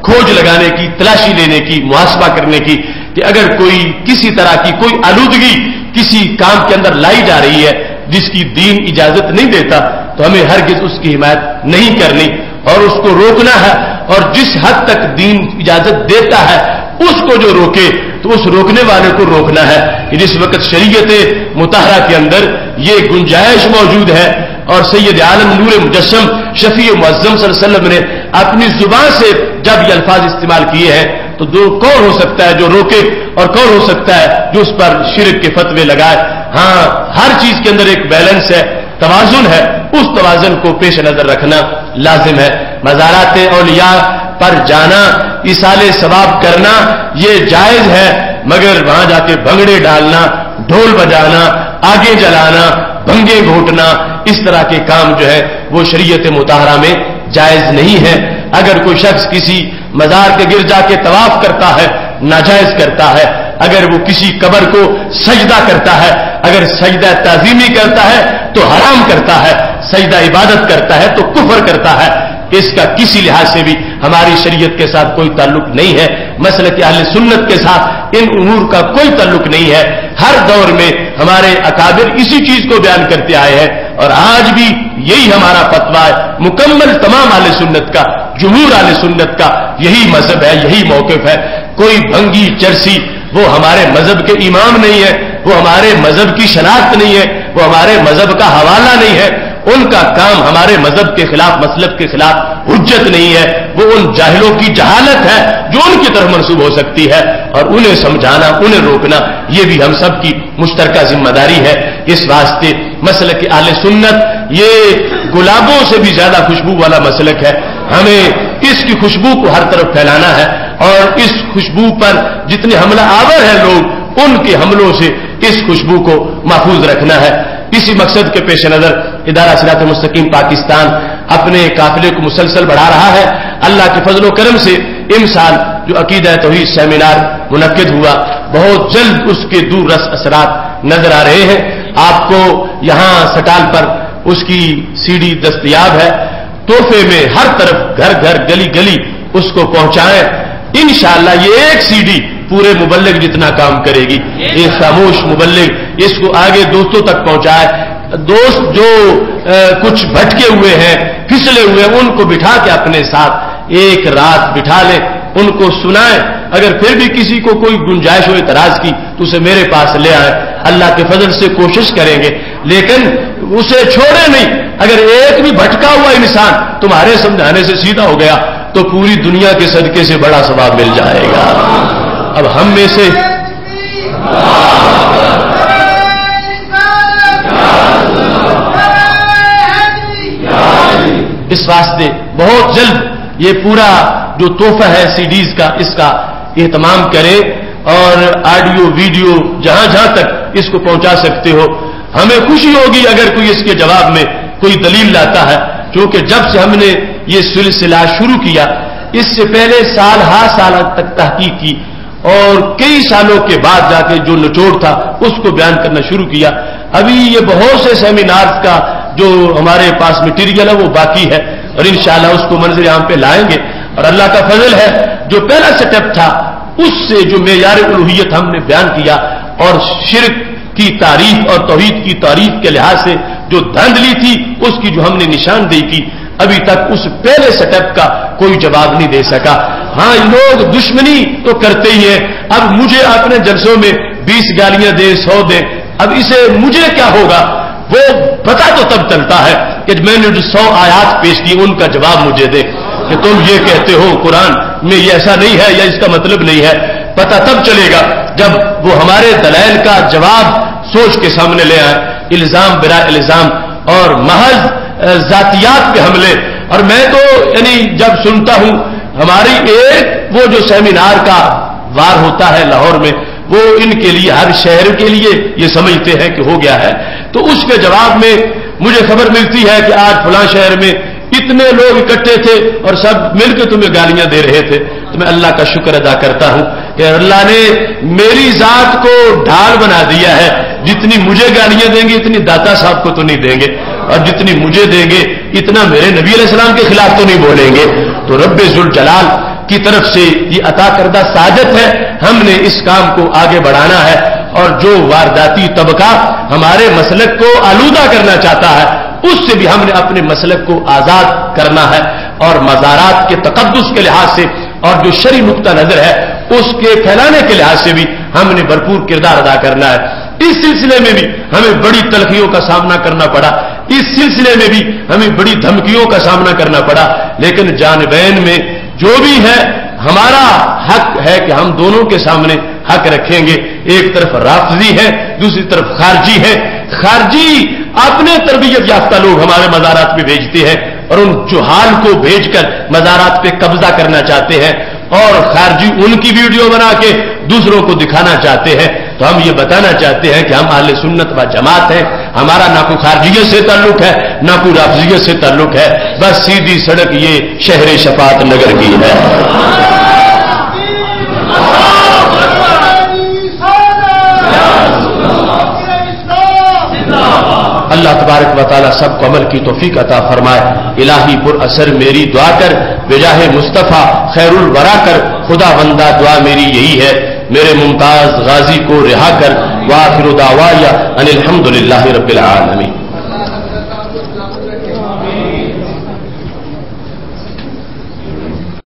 Speaker 1: کھوج لگانے کی، تلاشی لینے کی، محاسبہ کرنے کی کہ اگر کوئی کسی طرح کی کوئی آلودگی کسی کام کے اندر لائی جا رہی ہے جس کی دین اجازت نہیں دیتا تو ہمیں ہرگز اس کی حمایت نہیں کرنی اور اس کو روکنا ہے. اور جس حد تک دین اجازت دیتا ہے اس کو جو روکے تو اس روکنے والے کو روکنا ہے کہ جس وقت شریعت مطہرہ کے اندر یہ گنجائش موجود ہے اور سید عالم نور مجسم شفیع معظم صلی اللہ علیہ وسلم نے اپنی زبان سے جب یہ الفاظ استعمال کیے ہیں تو کون ہو سکتا ہے جو روکے اور کون ہو سکتا ہے جو اس پر شرک کے فتوے لگائے؟ ہاں، ہر چیز کے اندر ایک بیلنس ہے، توازن ہے، اس توازن کو پیش نظر رکھنا لازم ہے۔ مزارات اولیاء پر جانا، ایصال ثواب کرنا یہ جائز ہے، مگر وہاں جا کے بھنگڑے ڈالنا، ڈھول بجانا، آگے جلانا، بھنگے گھونٹنا، اس طرح کے کام جو ہے وہ شریعت مطہرہ میں جائز نہیں ہے۔ اگر کوئی شخص کسی مزار کے گر جا کے طواف کرتا ہے ناجائز کرتا ہے، اگر وہ کسی قبر کو سجدہ کرتا ہے، اگر سجدہ تعظیمی کرتا ہے تو حرام کرتا ہے، سجدہ عبادت کرتا ہے تو کفر کرتا ہے، اس کا کسی لحاظ سے بھی ہماری شریعت کے ساتھ کوئی تعلق نہیں ہے، مسلک اہل سنت کے ساتھ ان امور کا کوئی تعلق نہیں ہے۔ ہر دور میں ہمارے اکابر اسی چیز کو بیان کرتے آئے ہیں اور آج بھی یہی ہمارا فتویٰ ہے، مکمل تمام اہل سنت کا، جمہور اہل سنت کا یہی مذہب ہے، یہی موقف ہے۔ کوئی بھنگی چرسی وہ ہمارے مذہب کے امام نہیں ہے، وہ ہمارے مذہب کی شناخت نہیں ہے، وہ ہمارے مذہب کا حوالہ نہیں ہے، ان کا کام ہمارے مذہب کے خلاف، مسلک کے خلاف حجت نہیں ہے، وہ ان جاہلوں کی جہالت ہے جو ان کی طرف منسوب ہو سکتی ہے، اور انہیں سمجھانا، انہیں روکنا یہ بھی ہم سب کی مشترکہ ذمہ داری ہے۔ اس واسطے مسلک اہل سنت یہ گلابوں سے بھی زیادہ خوشبو والا مسلک ہے، ہمیں اس کی خوشبو کو ہر طرف پھیلانا ہے، اور اس خوشبو پر جتنے حملہ آور ہیں لوگ، ان کے حملوں سے اس خوشبو کو محفوظ رکھنا ہے۔ اسی مقصد کے پیش نظر ادارہ صراط مستقیم پاکستان اپنے قافلے کو مسلسل بڑھا رہا ہے۔ اللہ کے فضل و کرم سے امسال جو عقیدہ توحید سیمینار منعقد ہوا، بہت جلد اس کے دور رس اثرات نظر آ رہے ہیں۔ آپ کو یہاں سٹال پر اس کی سی ڈی دستیاب ہے، تحفے میں ہر طرف گھر گھر گلی گلی اس کو پہنچائیں۔ انشاءاللہ یہ ایک سی ڈی پورے مبلغ جتنا کام کرے گی، ایک خاموش مبلغ اس کو آگے دوستوں تک پہنچائے۔ دوست جو کچھ بھٹکے ہوئے ہیں، پھسلے ہوئے ہیں، ان کو بٹھا کے اپنے ساتھ ایک رات بٹھا لیں، ان کو سنائیں۔ اگر پھر بھی کسی کو کوئی گنجائش ہو اعتراض کی تو اسے میرے پاس لے آئیں، اللہ کے فضل سے کوشش کریں گے، لیکن اسے چھوڑے نہیں۔ اگر ایک بھی بھٹکا ہوا انسان تمہارے سمجھانے سے سیدھا ہو گیا تو پوری دنیا کے صدقے سے بڑا ثواب مل جائے گا۔ اب ہم میں سے اس واسطے بہت جلد یہ پورا جو تحفہ ہے سی ڈیز کا، اس کا اہتمام کریں، اور آڈیو ویڈیو جہاں جہاں تک اس کو پہنچا سکتے ہو۔ ہمیں خوشی ہوگی اگر کوئی اس کے جواب میں کوئی دلیل لاتا ہے، کیونکہ جب سے ہم نے یہ سلسلہ شروع کیا، اس سے پہلے سال ہا سال تک تحقیق کی، اور کئی سالوں کے بعد جا کے جو نچوڑ تھا اس کو بیان کرنا شروع کیا۔ ابھی یہ بہت سے سیمینارز کا جو ہمارے پاس مٹیریل ہے وہ باقی ہے، اور انشاءاللہ اس کو منظر عام پہ لائیں گے۔ اور اللہ کا فضل ہے جو پہلا سٹیپ تھا اس سے جو معیار الوہیت ہم نے بیان کیا، اور شرک کی تعریف اور توحید کی تعریف کے لحاظ سے جو دھاندلی تھی اس کی جو ہم نے نشاندہی کی، ابھی تک اس پہلے سٹیپ کا کوئی جواب نہیں دے سکا۔ ہاں، لوگ دشمنی تو کرتے ہی ہیں، اب مجھے اپنے جلسوں میں 20 گالیاں دے، 100 دے، اب اسے مجھے کیا ہوگا وہ پتا تو تب چلتا ہے کہ میں نے جو 100 آیات پیش کی ان کا جواب مجھے دے کہ تم یہ کہتے ہو قرآن میں یہ ایسا نہیں ہے یا اس کا مطلب نہیں ہے۔ پتا تب چلے گا جب وہ ہمارے دلائل کا جواب سوچ کے سامنے لے آئے۔ الزام برا الزام اور محض ذاتیات پہ حملے، اور میں تو یعنی جب سنتا ہوں ہماری ایک وہ جو سیمینار کا وار ہوتا ہے لاہور میں، وہ ان کے لیے ہر شہر کے لیے یہ سمجھتے ہیں کہ ہو گیا ہے، تو اس کے جواب میں مجھے خبر ملتی ہے کہ آج فلاں شہر میں اتنے لوگ اکٹھے تھے اور سب مل کے تمہیں گالیاں دے رہے تھے۔ تو میں اللہ کا شکر ادا کرتا ہوں کہ اللہ نے میری ذات کو ڈھال بنا دیا ہے، جتنی مجھے گالیاں دیں گے اتنی داتا صاحب کو تو نہیں دیں گے، اور جتنی مجھے دیں گے اتنا میرے نبی علیہ السلام کے خلاف تو نہیں بولیں گے۔ تو رب ذوالجلال کی طرف سے یہ عطا کردہ سعادت ہے، ہم نے اس کام کو آگے بڑھانا ہے، اور جو وارداتی طبقہ ہمارے مسلک کو آلودہ کرنا چاہتا ہے اس سے بھی ہم نے اپنے مسلک کو آزاد کرنا ہے، اور مزارات کے تقدس کے لحاظ سے اور جو شرعی نقطہ نظر ہے اس کے پھیلانے کے لحاظ سے بھی ہم نے بھرپور کردار ادا کرنا ہے۔ اس سلسلے میں بھی ہمیں بڑی تلخیوں کا سامنا کرنا پڑا، اس سلسلے میں بھی ہمیں بڑی دھمکیوں کا سامنا کرنا پڑا، لیکن جانبین میں جو بھی ہے ہمارا حق ہے کہ ہم دونوں کے سامنے حق رکھیں گے۔ ایک طرف رافضی ہے، دوسری طرف خارجی ہے۔ خارجی اپنے تربیت یافتہ لوگ ہمارے مزارات پہ بھیجتے ہیں اور ان جہال کو بھیج کر مزارات پہ قبضہ کرنا چاہتے ہیں، اور خارجی ان کی ویڈیو بنا کے دوسروں کو دکھانا چاہتے ہیں۔ تو ہم یہ بتانا چاہتے ہیں کہ ہم اہل سنت و جماعت ہیں، ہمارا نہ کوئی خارجیت سے تعلق ہے نہ کوئی رافضیت سے تعلق ہے، بس سیدھی سڑک یہ شہر شفاعت نگر کی ہے۔ اللہ تبارک و تعالیٰ سب کو عمل کی توفیق عطا فرمائے۔ الہی پر اثر میری دعا کر، بجاہ مصطفیٰ خیر الورا کر، خدا بندہ دعا میری یہی ہے، میرے ممتاز غازی کو رہا کر۔ وآخر دعوایا ان الحمدللہ رب العالمین۔